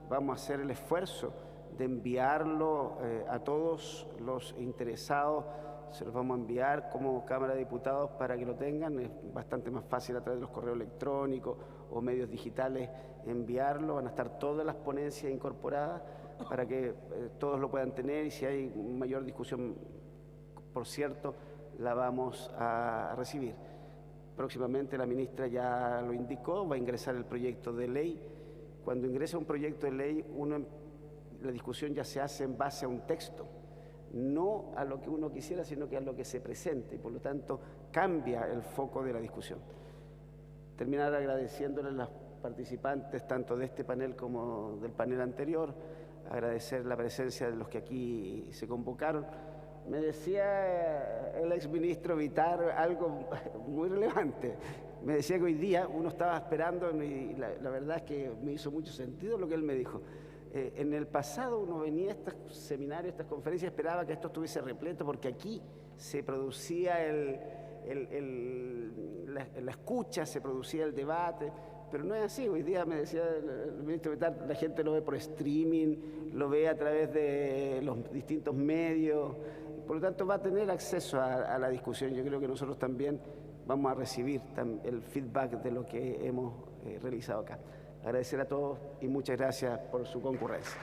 vamos a hacer el esfuerzo de enviarlo a todos los interesados, se los vamos a enviar como Cámara de Diputados para que lo tengan, es bastante más fácil a través de los correos electrónicos o medios digitales enviarlo, van a estar todas las ponencias incorporadas para que todos lo puedan tener y si hay mayor discusión, por cierto, la vamos a recibir. Próximamente la ministra ya lo indicó, va a ingresar el proyecto de ley. Cuando ingresa un proyecto de ley, la discusión ya se hace en base a un texto, no a lo que uno quisiera, sino que a lo que se presente, y por lo tanto cambia el foco de la discusión. Terminar agradeciéndole a las participantes, tanto de este panel como del panel anterior, agradecer la presencia de los que aquí se convocaron. Me decía el exministro Vitar algo muy relevante. Me decía que hoy día uno estaba esperando, y la verdad es que me hizo mucho sentido lo que él me dijo. En el pasado uno venía a estos seminarios, a estas conferencias, esperaba que esto estuviese repleto porque aquí se producía la escucha, se producía el debate, pero no es así. Hoy día, me decía el ministro Vitar, la gente lo ve por streaming, lo ve a través de los distintos medios, por lo tanto va a tener acceso a la discusión. Yo creo que nosotros también vamos a recibir el feedback de lo que hemos realizado acá. Agradecer a todos y muchas gracias por su concurrencia.